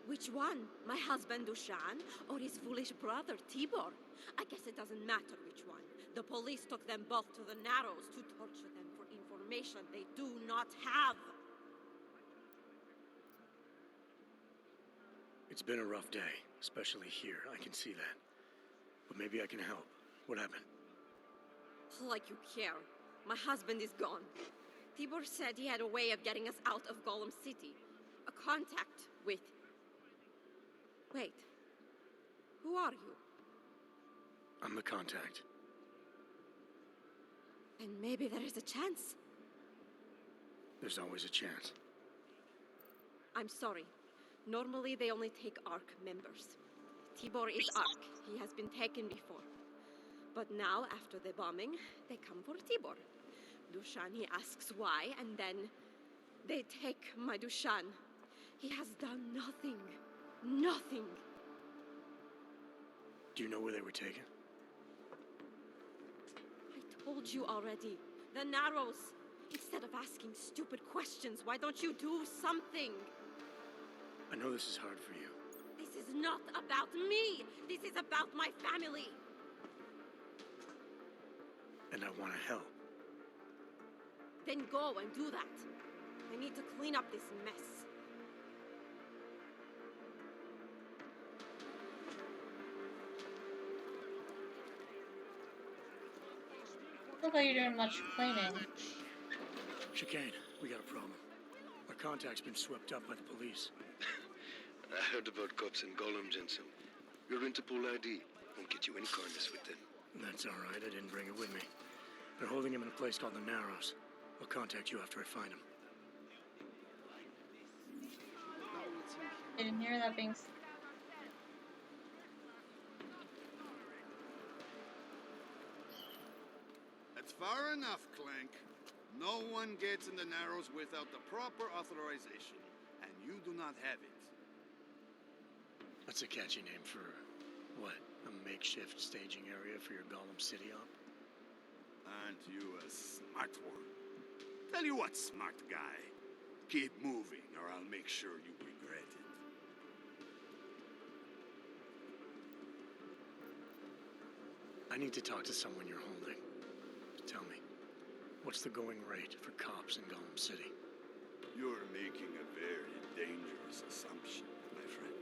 Which one? My husband Dushan or his foolish brother Tibor? I guess it doesn't matter which one. The police took them both to the Narrows to torture them for information they do not have. It's been a rough day, especially here. I can see that. But maybe I can help. What happened? Like you care. My husband is gone. Tibor said he had a way of getting us out of Golem City. A contact with... Wait. Who are you? I'm the contact. And maybe there is a chance. There's always a chance. I'm sorry. Normally they only take ARC members. Tibor is ARC. He has been taken before. But now, after the bombing, they come for Tibor. Dushan, he asks why, and then they take my Dushan. He has done nothing. Nothing. Do you know where they were taken? I told you already. The Narrows. Instead of asking stupid questions, why don't you do something? I know this is hard for you. This is not about me. This is about my family. And I want to help. Then go and do that. I need to clean up this mess. Look like you're doing much cleaning. Chicane, we got a problem. Our contact's been swept up by the police. I heard about cops in Golem, Jensen. Your Interpol ID won't get you any kindness with them. That's all right. I didn't bring it with me. They're holding him in a place called the Narrows. I'll contact you after I find him. Didn't hear that being. That's far enough, Clank. No one gets in the Narrows without the proper authorization, and you do not have it. That's a catchy name for, what, a makeshift staging area for your Gollum City op? Aren't you a smart one? Tell you what, smart guy. Keep moving, or I'll make sure you regret it. I need to talk to someone you're holding. Tell me, what's the going rate for cops in Gollum City? You're making a very dangerous assumption, my friend.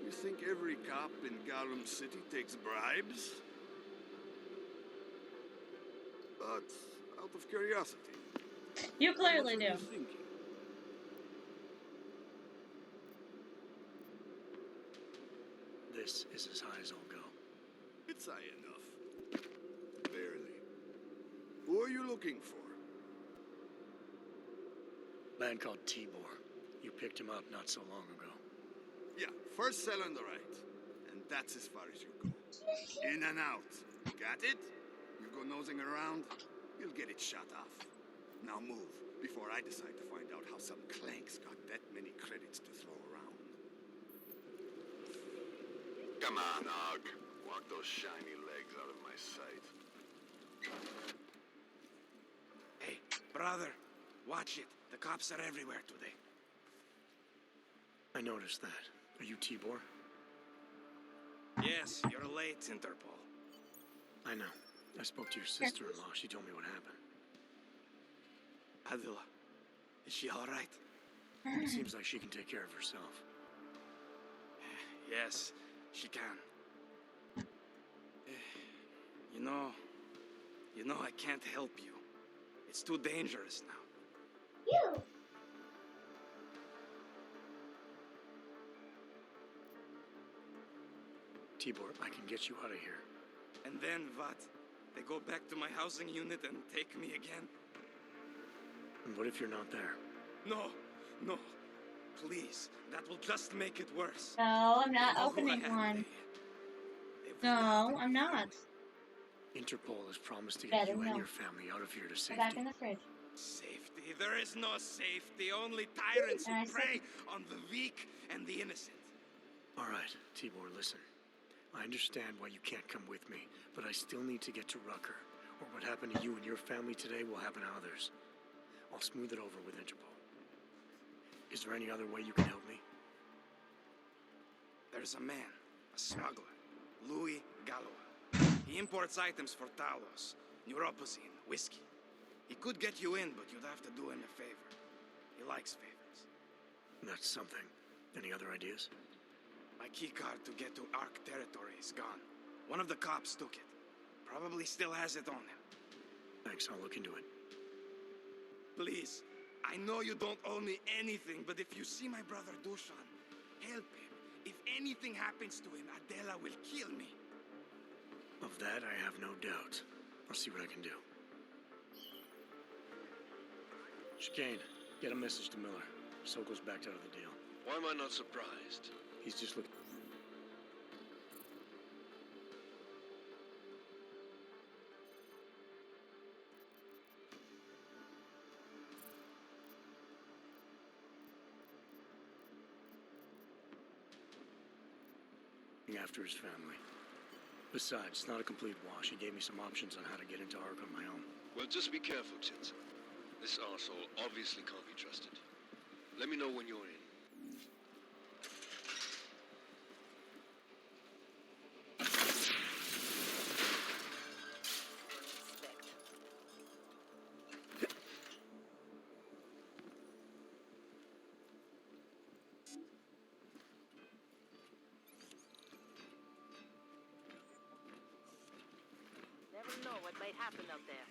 You think every cop in Gollum City takes bribes? But, out of curiosity... You clearly do. What are you thinking? This is as high as I'll go. It's high enough. Barely. Who are you looking for? A man called Tibor. You picked him up not so long ago. Yeah, first cell on the right. And that's as far as you go. In and out. Got it? You go nosing around, you'll get it shot off. Now move, before I decide to find out how some clanks got that many credits to throw around. Come on, Og. Walk those shiny legs out of my sight. Hey, brother, watch it. The cops are everywhere today. I noticed that. Are you Tibor? Yes, you're late, Interpol. I know. I spoke to your sister-in-law. She told me what happened. Adila, is she all right? It seems like she can take care of herself. Yes, she can. You know I can't help you. It's too dangerous now. You. Tibor, I can get you out of here. And then what? They go back to my housing unit and take me again? And what if you're not there? No, no. Please, that will just make it worse. No, I'm not They know who opening I am. one. No, I'm not. Interpol has promised to get you and your family out of here to Go safety. back in the fridge. Safety? There is no safety. Only tyrants who prey on the weak and the innocent. All right, Tibor, listen. I understand why you can't come with me, but I still need to get to Rucker, or what happened to you and your family today will happen to others. I'll smooth it over with Interpol. Is there any other way you can help me? There's a man, a smuggler, Louis Gallois. He imports items for Talos, neuropozyne, whiskey. He could get you in, but you'd have to do him a favor. He likes favors. That's something. Any other ideas? My keycard to get to Ark territory is gone. One of the cops took it. Probably still has it on him. Thanks, I'll look into it. Please, I know you don't owe me anything, but if you see my brother Dushan, help him. If anything happens to him, Adela will kill me. Of that, I have no doubt. I'll see what I can do. Chicane, get a message to Miller. Sokol's backed out of the deal. Why am I not surprised? He's just looking... after his family. Besides, it's not a complete wash. He gave me some options on how to get into Ark on my own. Well, just be careful, Jensen. This arsehole obviously can't be trusted. Let me know when you're in. Never know what might happen out there.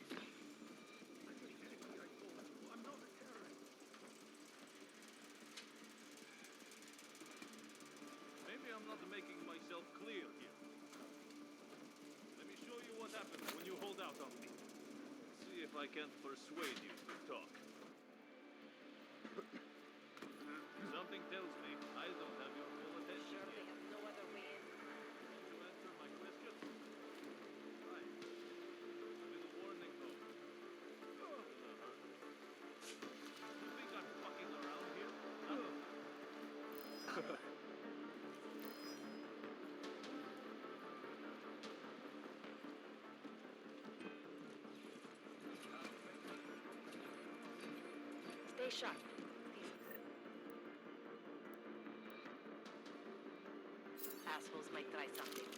Maybe I'm not making myself myself clear here. Let me show you what happens when you hold out on me. See if I can't persuade you to talk. Something tells me I don't have your full attention yet. They have no other way in. Did you answer my question? Right. A little warning though. Oh, that hurt. You think I'm fucking around here? Stay sharp. Assholes might try something.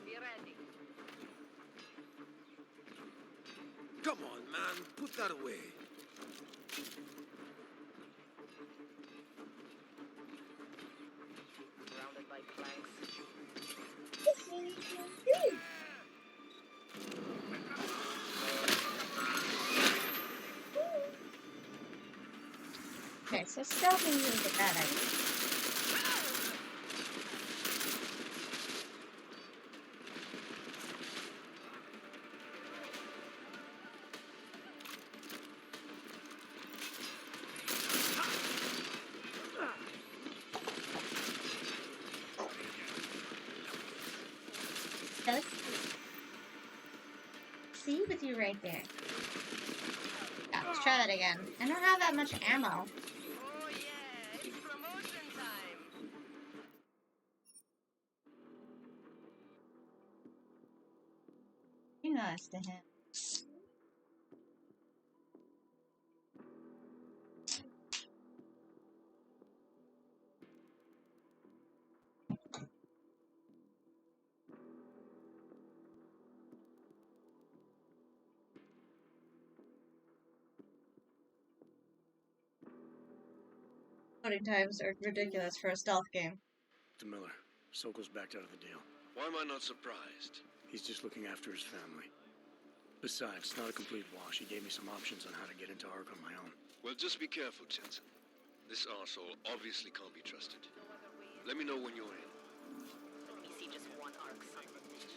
Be ready. Come on, man. Put that away. Surrounded by planks. Okay, so stealthing is a bad idea. Let's see with you right there. Yeah, let's try that again. I don't have that much ammo. Oh yeah, it's promotion time. Be nice to him. Loading times are ridiculous for a stealth game. To Miller. Sokol's backed out of the deal. Why am I not surprised? He's just looking after his family. Besides, it's not a complete wash. He gave me some options on how to get into Ark on my own. Well, just be careful, Jensen. This arsehole obviously can't be trusted. Let me know when you're in. Let me see just one arc, son of a bitch.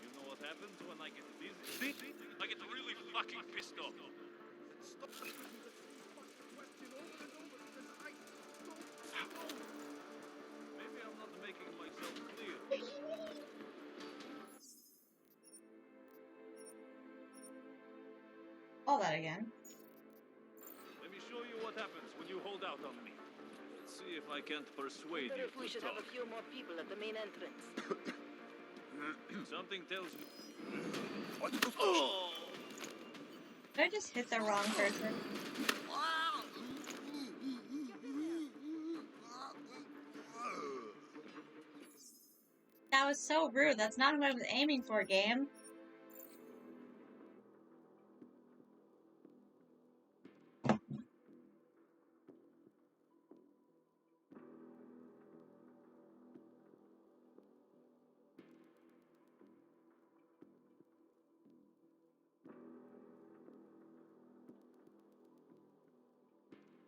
You know what happens when I get busy? I get really fucking pissed off. Stop asking the same fucking question over and over because I don't know. Maybe I'm not making myself clear. All that again. Let me show you what happens when you hold out on me. Let's see if I can't persuade Wonder you if we to should talk. have a few more people at the main entrance. Something tells me. Oh! Did I just hit the wrong person? That was so rude. That's not what I was aiming for, game.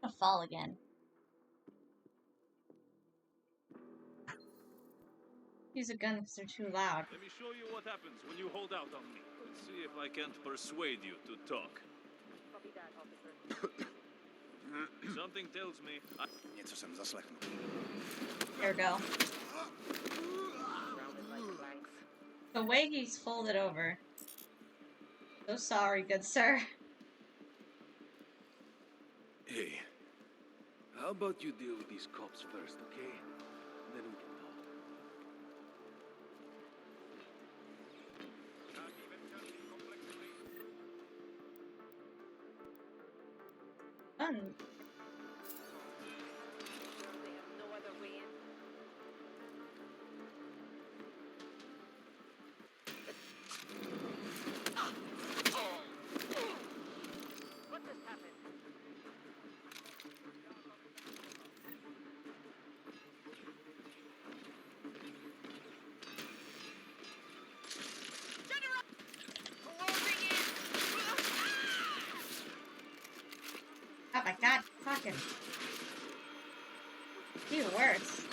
I'm gonna fall again. Use a gun because they're too loud. Let me show you what happens when you hold out on me. Let's see if I can't persuade you to talk. Copy that, officer. Something tells me Něco jsem zaslechl. There we go. Surrounded by planks. The way he's folded over. So sorry, good sir. Hey, how about you deal with these cops first, okay? Then we can talk. Fun. Sure they have no other way in. What just happened? Oh my god, fucking. Even worse.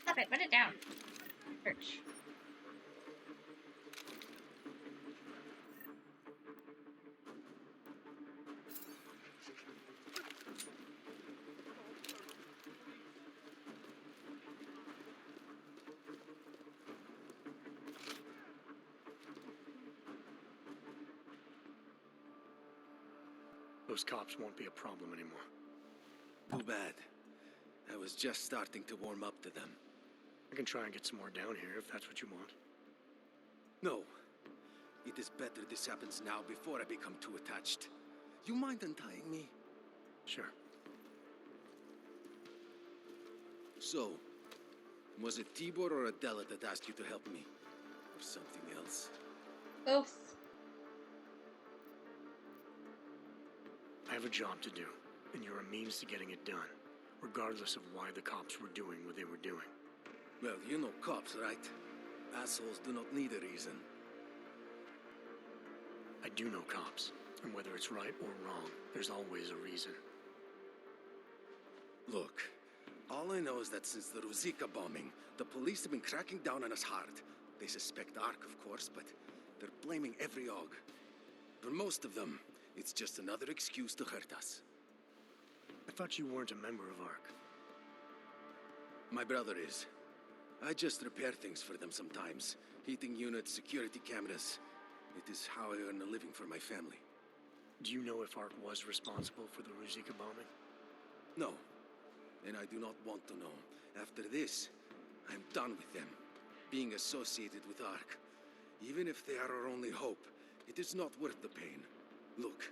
Stop it, put it down. Church. Those cops won't be a problem anymore. Too bad. I was just starting to warm up to them. I can try and get some more down here if that's what you want. No. It is better this happens now before I become too attached. You mind untying me? Sure. So, was it Tibor or Adela that asked you to help me? Or something else? Both. I have a job to do, and you're a means to getting it done, regardless of why the cops were doing what they were doing. Well, you know cops, right? Assholes do not need a reason. I do know cops, and whether it's right or wrong, there's always a reason. Look, all I know is that since the Ruzicka bombing, the police have been cracking down on us hard. They suspect Ark, of course, but they're blaming every og. For most of them, it's just another excuse to hurt us. I thought you weren't a member of Ark. My brother is. I just repair things for them sometimes. Heating units, security cameras. It is how I earn a living for my family. Do you know if Ark was responsible for the Ruzicka bombing? No. And I do not want to know. After this, I'm done with them. Being associated with Ark. Even if they are our only hope, it is not worth the pain. Look,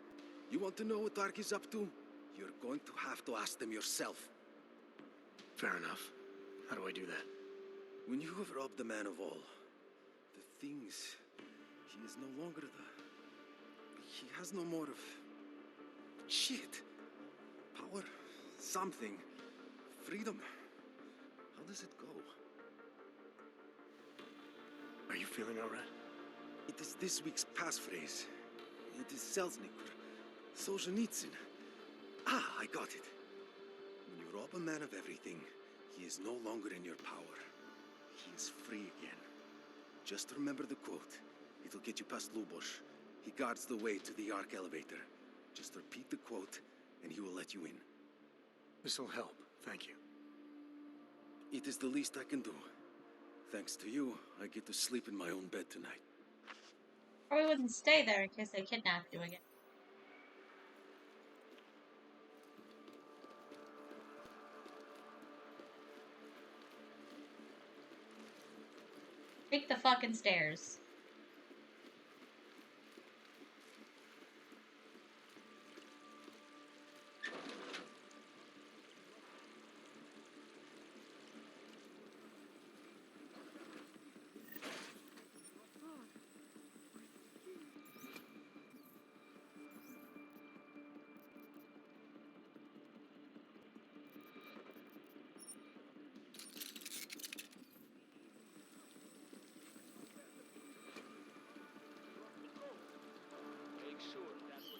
you want to know what Ark is up to? You're going to have to ask them yourself. Fair enough. How do I do that? When you have robbed the man of all, the things, he is no longer he has no more of shit. Power, something, freedom. How does it go? Are you feeling all right? It is this week's passphrase. It is Selznick or Solzhenitsyn. Ah, I got it. When you rob a man of everything, he is no longer in your power. He is free again. Just remember the quote. It'll get you past Lubosh. He guards the way to the Ark elevator. Just repeat the quote, and he will let you in. This'll help, thank you. It is the least I can do. Thanks to you, I get to sleep in my own bed tonight. Or we wouldn't stay there in case they kidnapped you again. Take the fucking stairs.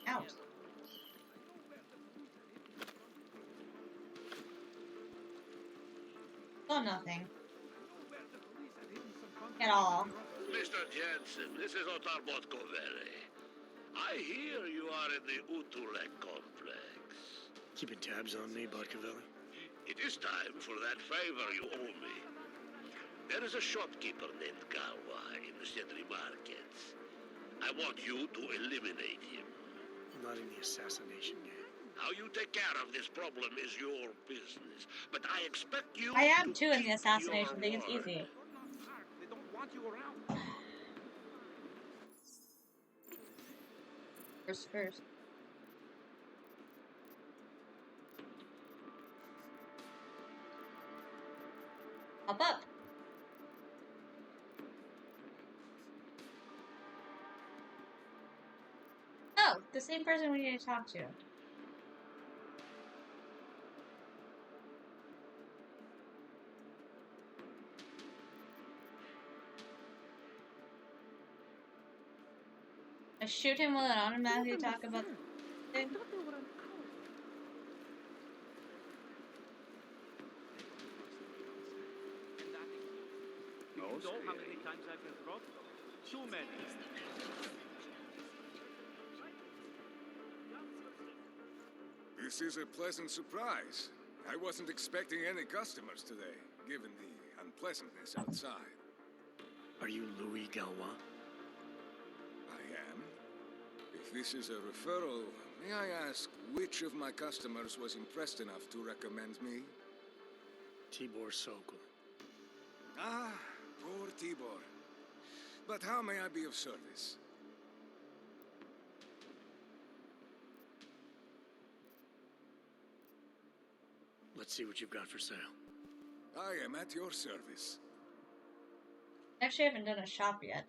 Out. Oh, nothing. At all. Mr. Jensen, this is Otar Botkovere. I hear you are in the Utulek complex. Keeping tabs on me, Botkovere? It is time for that favor you owe me. There is a shopkeeper named Garwa in the Sentry markets. I want you to eliminate him. I'm not in the assassination game. How you take care of this problem is your business. But I expect you I am to too in the keep assassination your thing, it's word. easy. They don't want you around. First. Hop up. Oh, the same person we need to talk to. I shoot him with an automatically talk about the thing. You know how many times I've been robbed? Too many. This is a pleasant surprise. I wasn't expecting any customers today, given the unpleasantness outside. Are you Louis Galois? I am. If this is a referral, may I ask which of my customers was impressed enough to recommend me? Tibor Sokol. Ah, poor Tibor. But how may I be of service? Let's see what you've got for sale. I am at your service. Actually, I haven't done a shop yet.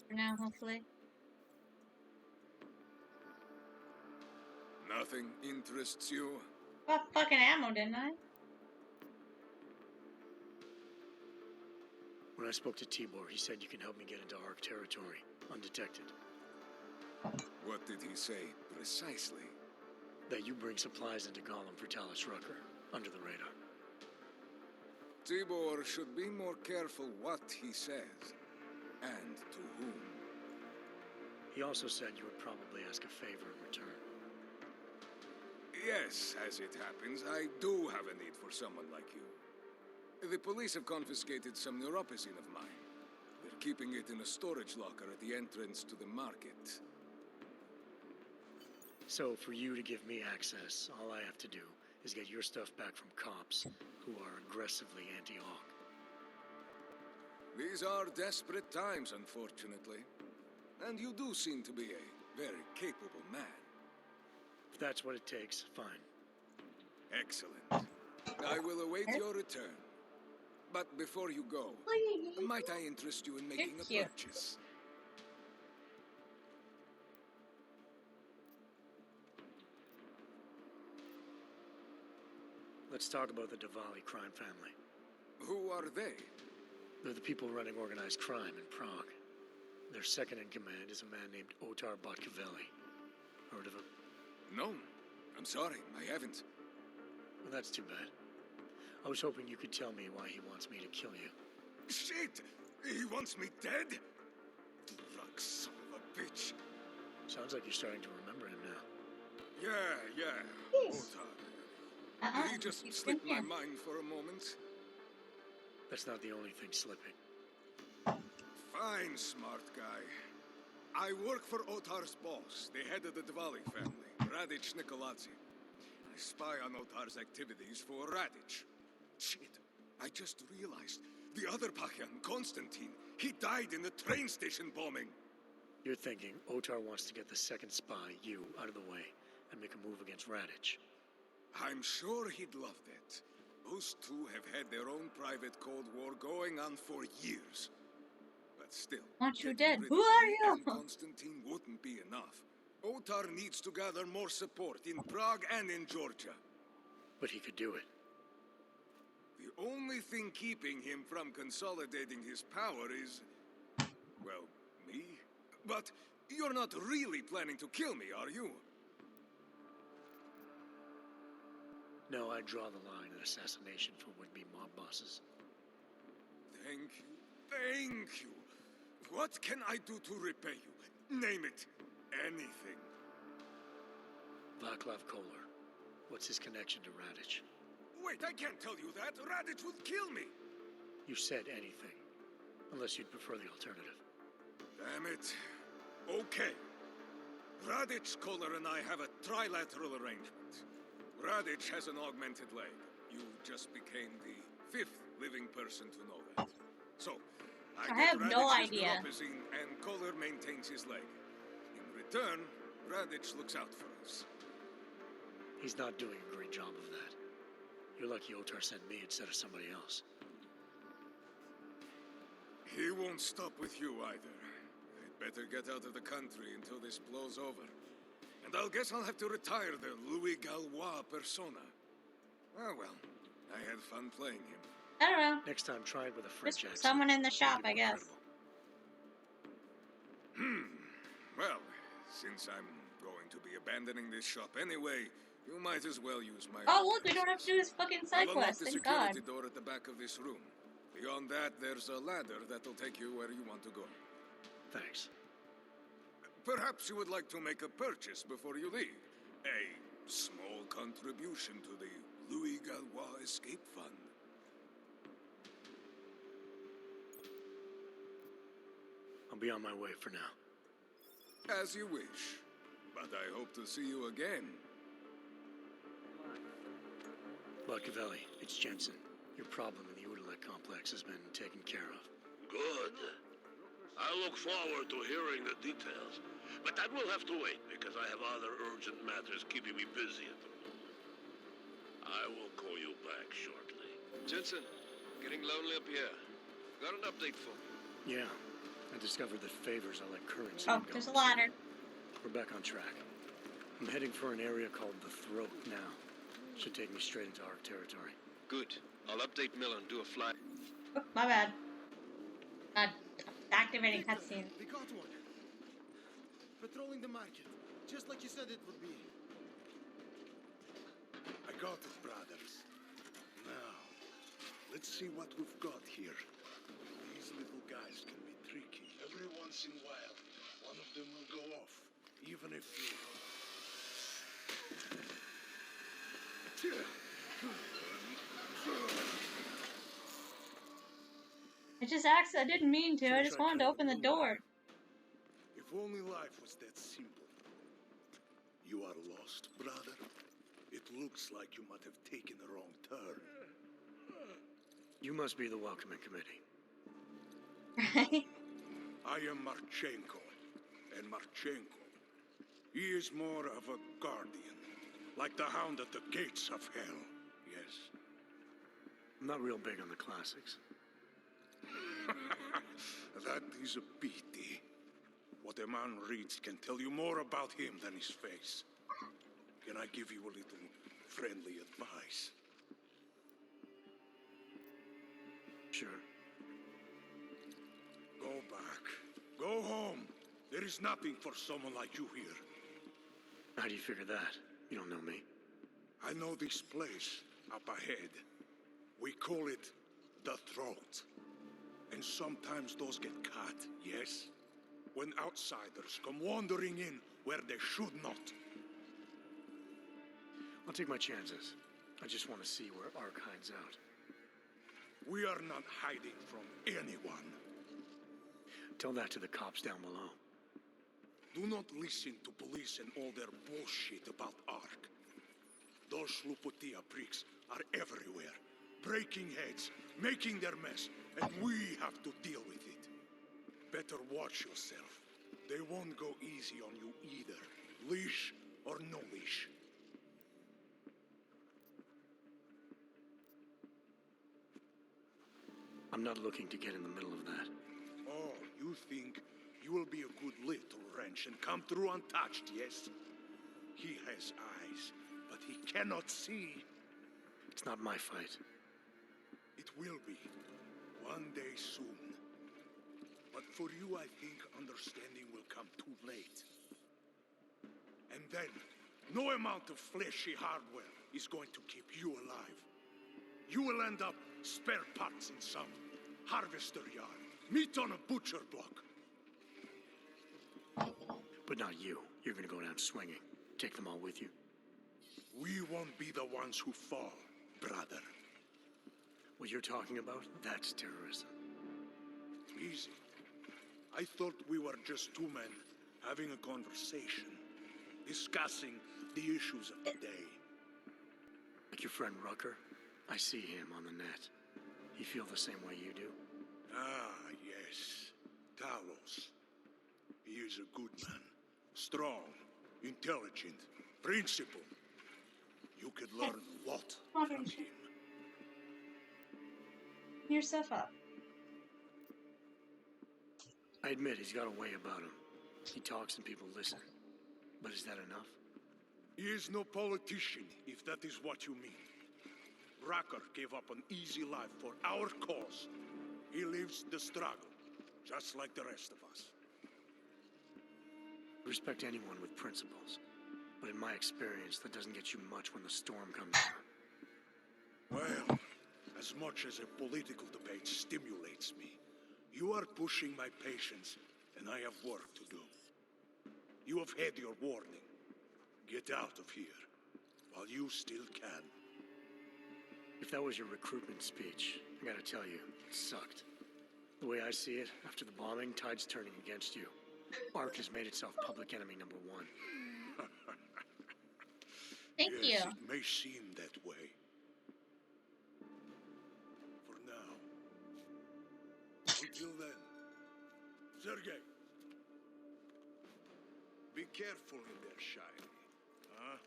For now, hopefully. Nothing interests you? Got fucking ammo, didn't I? When I spoke to Tibor, he said you can help me get into ARC territory, undetected. What did he say, precisely? That you bring supplies into Gollum for Talos Rucker, under the radar. Tibor should be more careful what he says, and to whom. He also said you would probably ask a favor in return. Yes, as it happens, I do have a need for someone like you. The police have confiscated some neuropozyne of mine. They're keeping it in a storage locker at the entrance to the market. So, for you to give me access, all I have to do is get your stuff back from cops who are aggressively anti-Hawk. These are desperate times, unfortunately. And you do seem to be a very capable man. If that's what it takes, fine. Excellent. I will await your return. But before you go, might I interest you in making a purchase? Let's talk about the Diwali crime family. Who are they? They're the people running organized crime in Prague. Their second in command is a man named Otar Botkavelli. Heard of him? No. I'm sorry, I haven't. Well, that's too bad. I was hoping you could tell me why he wants me to kill you. Shit! He wants me dead? Drug son of a bitch. Sounds like you're starting to remember him now. Yeah. Otar. He just slipped my mind for a moment. That's not the only thing slipping. Fine, smart guy. I work for Otar's boss, the head of the Diwali family, Radic Nikoladze. I spy on Otar's activities for Radic. Shit, I just realized the other Pakhan, Konstantin, he died in the train station bombing. You're thinking Otar wants to get the second spy, you, out of the way and make a move against Radic. I'm sure he'd love that. Those two have had their own private Cold War going on for years. But still, aren't you dead? Who are you? And Konstantin wouldn't be enough. Otar needs to gather more support in Prague and in Georgia. But he could do it. The only thing keeping him from consolidating his power is, well, me. But you're not really planning to kill me, are you? No, I draw the line at assassination for would-be mob bosses. Thank you. Thank you. What can I do to repay you? Name it. Anything. Václav Koller. What's his connection to Radich? Wait, I can't tell you that. Radich would kill me. You said anything. Unless you'd prefer the alternative. Damn it. Okay. Radich, Koller, and I have a trilateral arrangement. Radich has an augmented leg. You just became the 5th living person to know that. So, I get have no Radich's idea. neuropazine and Koller maintains his leg. In return, Radich looks out for us. He's not doing a great job of that. You're lucky Otar sent me instead of somebody else. He won't stop with you either. I'd better get out of the country until this blows over. And I'll guess I'll have to retire the Louis Gallois persona. Ah, well, I had fun playing him. I don't know. Next time, try it with a French Just accent. someone in the shop, I guess. Well, since I'm going to be abandoning this shop anyway, you might as well use my... Oh, look, we don't have to do this fucking side I'll unlock quest, the thank God. security door at the back of this room. Beyond that, there's a ladder that'll take you where you want to go. Thanks. Perhaps you would like to make a purchase before you leave. A small contribution to the Louis Gallois Escape Fund. I'll be on my way for now. As you wish. But I hope to see you again. Barcavelli, it's Jensen. Your problem in the Udalek complex has been taken care of. Good. I look forward to hearing the details. But that will have to wait, because I have other urgent matters keeping me busy at the moment. I will call you back shortly. Jensen, getting lonely up here. Got an update for me? Yeah. I discovered that favors are like currency. Oh, there's a ladder. We're back on track. I'm heading for an area called the Throat now. Should take me straight into Ark territory. Good. I'll update Miller and do a fly. Oh, my bad. Activating cutscene. We got one. Patrolling the market, just like you said it would be. I got it, brothers. Now, let's see what we've got here. These little guys can be tricky. Every once in a while, one of them will go off, even if you... I didn't mean to. I just wanted to open the door. If only life was that simple. You are lost, brother. It looks like you might have taken a wrong turn. You must be the welcoming committee. I am Marchenko. And Marchenko, he is more of a guardian. Like the hound at the gates of hell. Yes. I'm not real big on the classics. That is a pity. What a man reads can tell you more about him than his face. Can I give you a little friendly advice? Sure. Go back. Go home. There is nothing for someone like you here. How do you figure that? You don't know me. I know this place up ahead. We call it the Throat. And sometimes those get cut, yes? When outsiders come wandering in where they should not. I'll take my chances. I just want to see where Ark hides out. We are not hiding from anyone. Tell that to the cops down below. Do not listen to police and all their bullshit about Ark. Those Slupotia pricks are everywhere, breaking heads, making their mess, and we have to deal with it. Better watch yourself. They won't go easy on you either, leash or no leash. I'm not looking to get in the middle of that. Oh, you think you will be a good little wrench and come through untouched, yes? He has eyes, but he cannot see. It's not my fight. It will be. One day soon. But for you, I think understanding will come too late. And then, no amount of fleshy hardware is going to keep you alive. You will end up spare parts in some harvester yard, meat on a butcher block. But not you. You're gonna go down swinging. Take them all with you. We won't be the ones who fall, brother. What you're talking about, that's terrorism. Easy. I thought we were just two men having a conversation, discussing the issues of the day. Like your friend Rucker? I see him on the net. He feel the same way you do? Ah, yes. Talos. He is a good man. Strong, intelligent, principled. You could learn a lot from him. Yourself up. I admit he's got a way about him. He talks and people listen. But is that enough? He is no politician, if that is what you mean. Rucker gave up an easy life for our cause. He lives the struggle, just like the rest of us. Respect anyone with principles. But in my experience, that doesn't get you much when the storm comes down. Well, as much as a political debate stimulates me, you are pushing my patience, and I have work to do. You have had your warning. Get out of here, while you still can. If that was your recruitment speech, I gotta tell you, it sucked. The way I see it, after the bombing, tide's turning against you. ARC has made itself public enemy number one. Thank Yes, you. it may seem that way. For now. Until then. Sergei. Be careful in there, Shiny. Huh?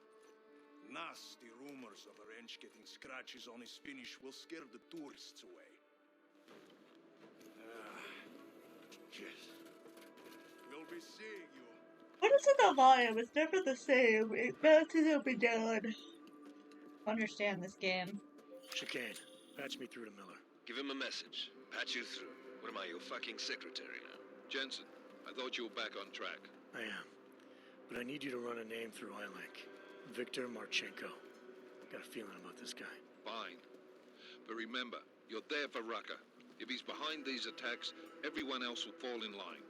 Nasty rumors of a wrench getting scratches on his finish will scare the tourists away. Yes. We'll be seeing you. What is it the volume? It's never the same. It bounces up and down. Understand this game. Chicane, patch me through to Miller. Give him a message. Patch you through. What am I, your fucking secretary now? Jensen, I thought you were back on track. I am. But I need you to run a name through iLink. Viktor Marchenko. Got a feeling about this guy. Fine. But remember, you're there for Rucker. If he's behind these attacks, everyone else will fall in line.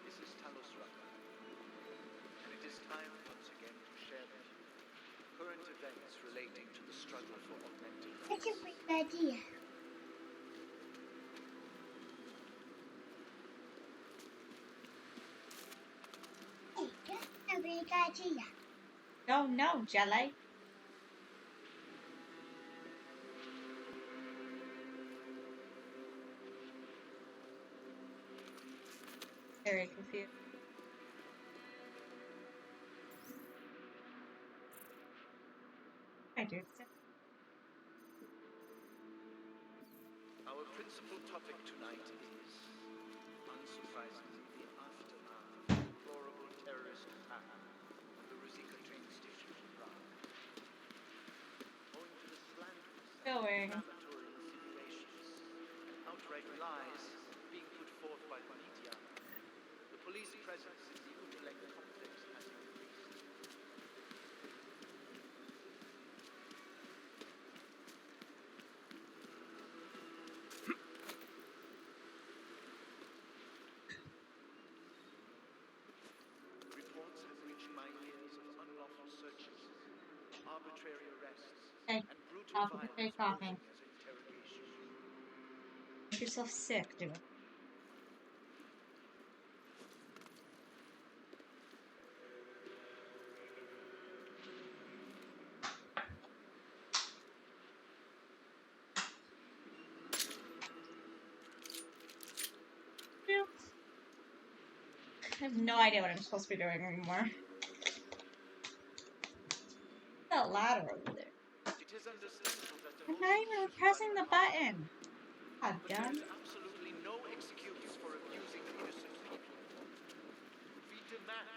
This is Talos Rucker, and it is time once again to share with you current events relating to the struggle for augmented rights. Such a great idea. A great idea. Oh no, Jelly. Very confused. I do. Our principal topic tonight is, unsurprisingly, the aftermath of the deplorable terrorist attack on the Ruzicka train station in Prague. Owing to the slanderous, inflammatory insinuations, and outright lies being put forth by the media, the police presence in the Utrecht complex has increased. Reports have reached my ears of unlawful searches, arbitrary arrests, Okay. and brutal Coughing, violence okay, coughing. posing as interrogation. Make yourself sick, dude. I have no idea what I'm supposed to be doing anymore. That ladder over there. It is understandable that I'm not even pressing the button. God but there damn. is absolutely no excuse for abusing innocent people. We demand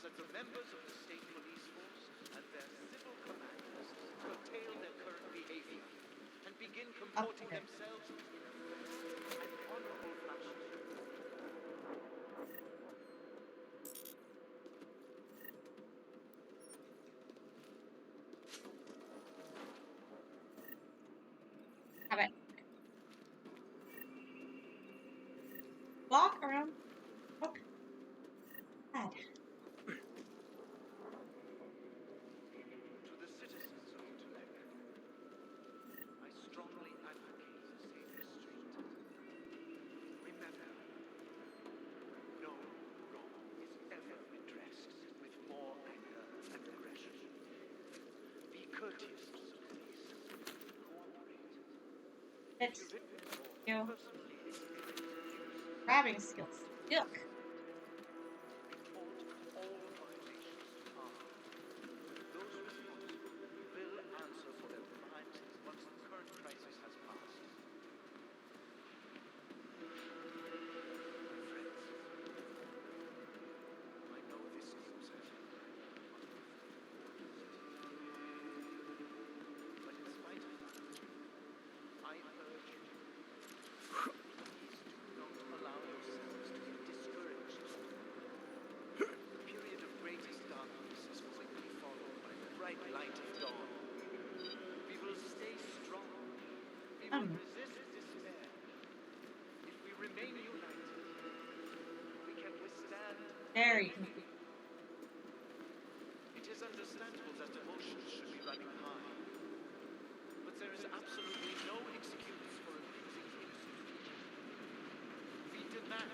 that the members of the state police force and their civil commanders curtail their current behavior and begin comporting themselves in an honorable fashion. Have it. Walk around. Walk. God. To the citizens of Utrecht, I strongly advocate a safe street. Remember, no wrong is ever redressed with more anger and aggression. Be courteous to the police. Cooperate. It's If you've been you. personally experienced abuse, Grabbing skills. Yuck. report all violations to harm. Those responsible will answer for their crimes once the current crisis has passed. My friends, I know this news has been but in spite of that, I urge you, please do not allow yourselves to be discouraged. The period of greatest darkness is quickly followed by the bright light of dawn. We will stay strong. We will resist despair. If we remain united, we can withstand Very anything. It is understandable that emotions should be running high. But there is absolutely no excuse for abusing innocent people. We demand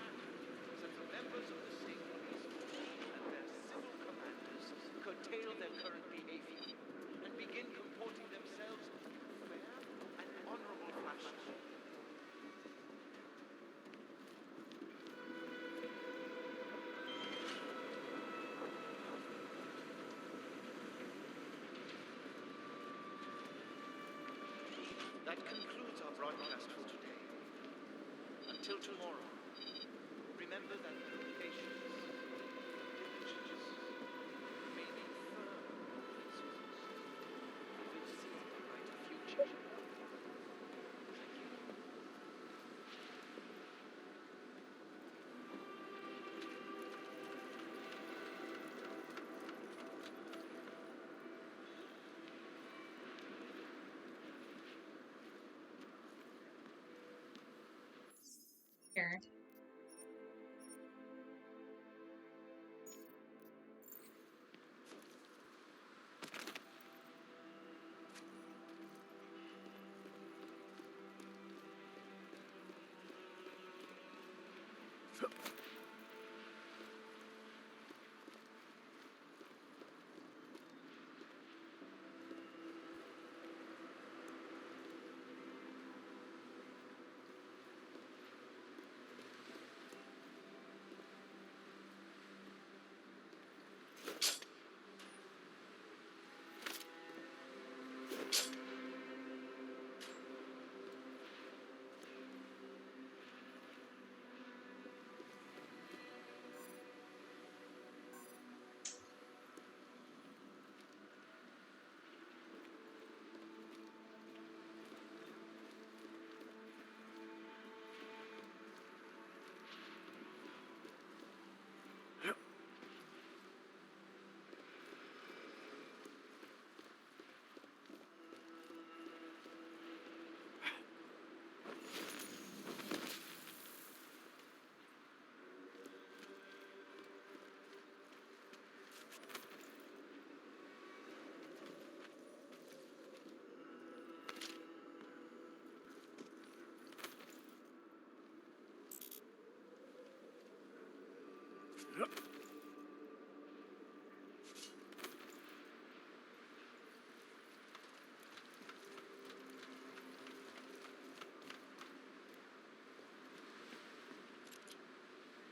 that the members of the state police force and their civil commanders curtail their current behavior and begin comporting themselves in a fair and honorable fashion. That concludes our broadcast for today. Until tomorrow, remember that through patience, diligence, remaining firm in our principles, we will see a brighter future. Thank you. here.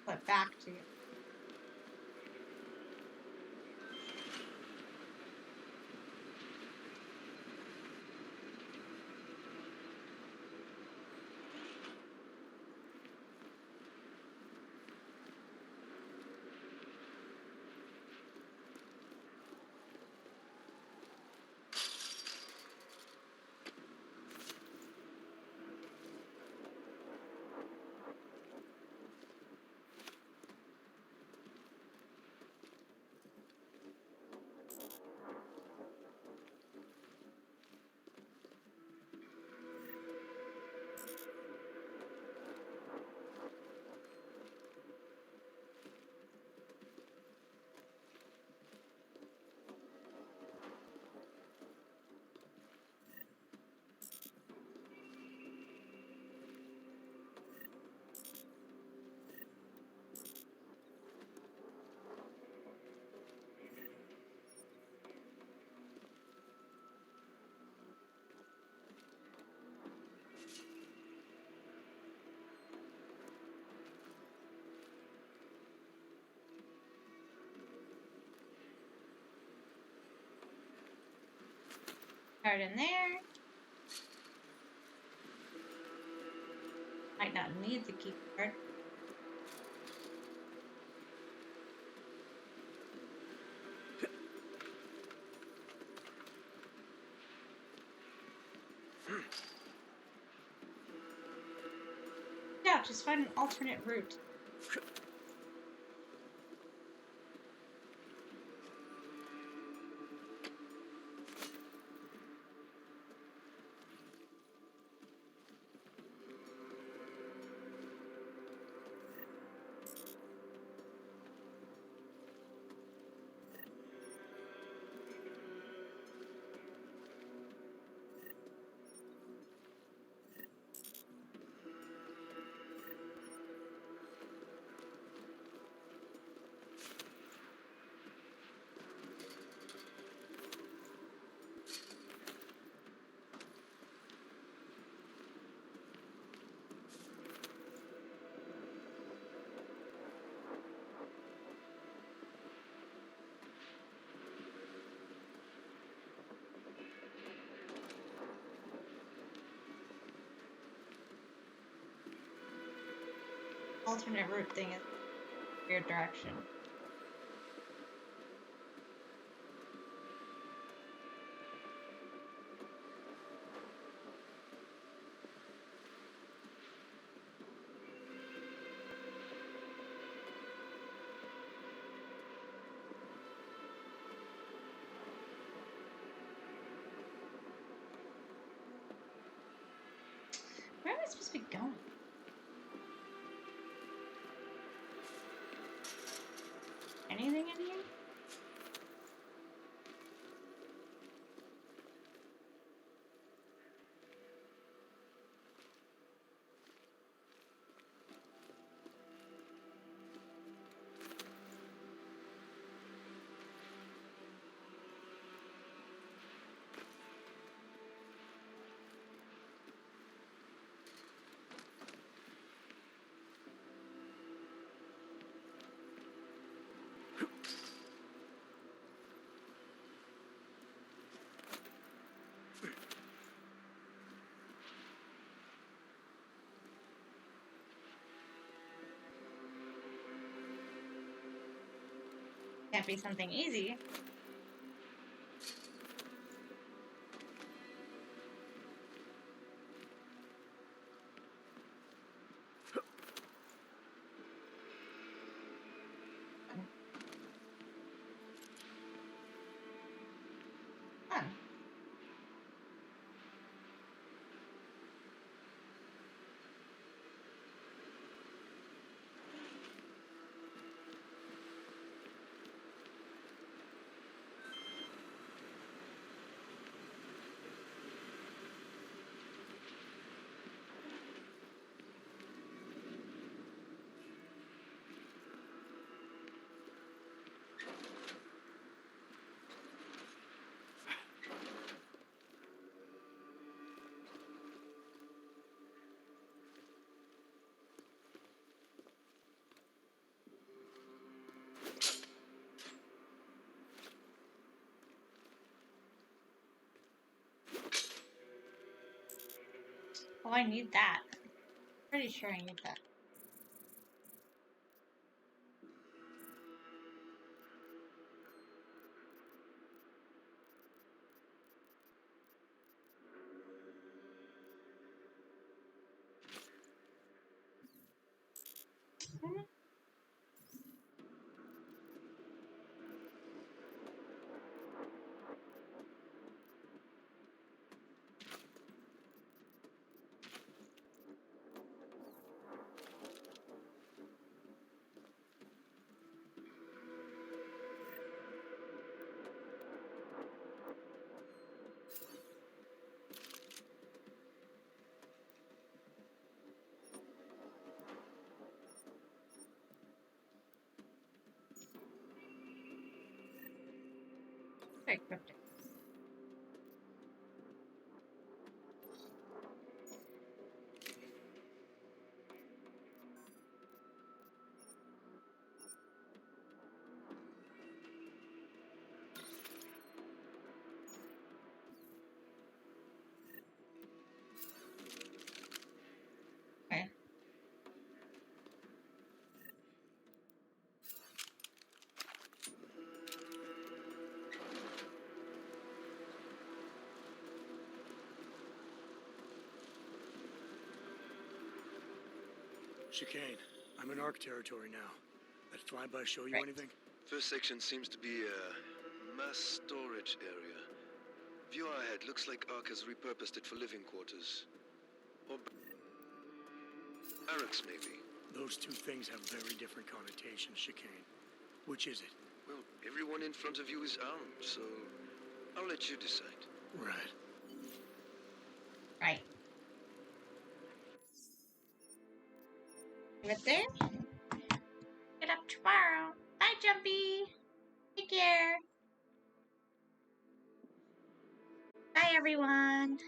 Put back to you. Start in there. Might not need the key card. Yeah, just find an alternate route. Alternate route thing is weird direction. Where am I supposed to be going? Anything in here? Can't be something easy. Fun. Oh, I need that. Pretty sure I need that. Very cryptic. Okay. Chicane, I'm in ARC territory now. That flyby show you anything? First section seems to be a mass storage area. View ahead looks like Ark has repurposed it for living quarters. Or barracks, maybe. Those two things have very different connotations, Chicane. Which is it? Well, everyone in front of you is armed, so I'll let you decide. Right. Right. Right there. Get up tomorrow. Bye, Jumpy. Take care. Bye, everyone.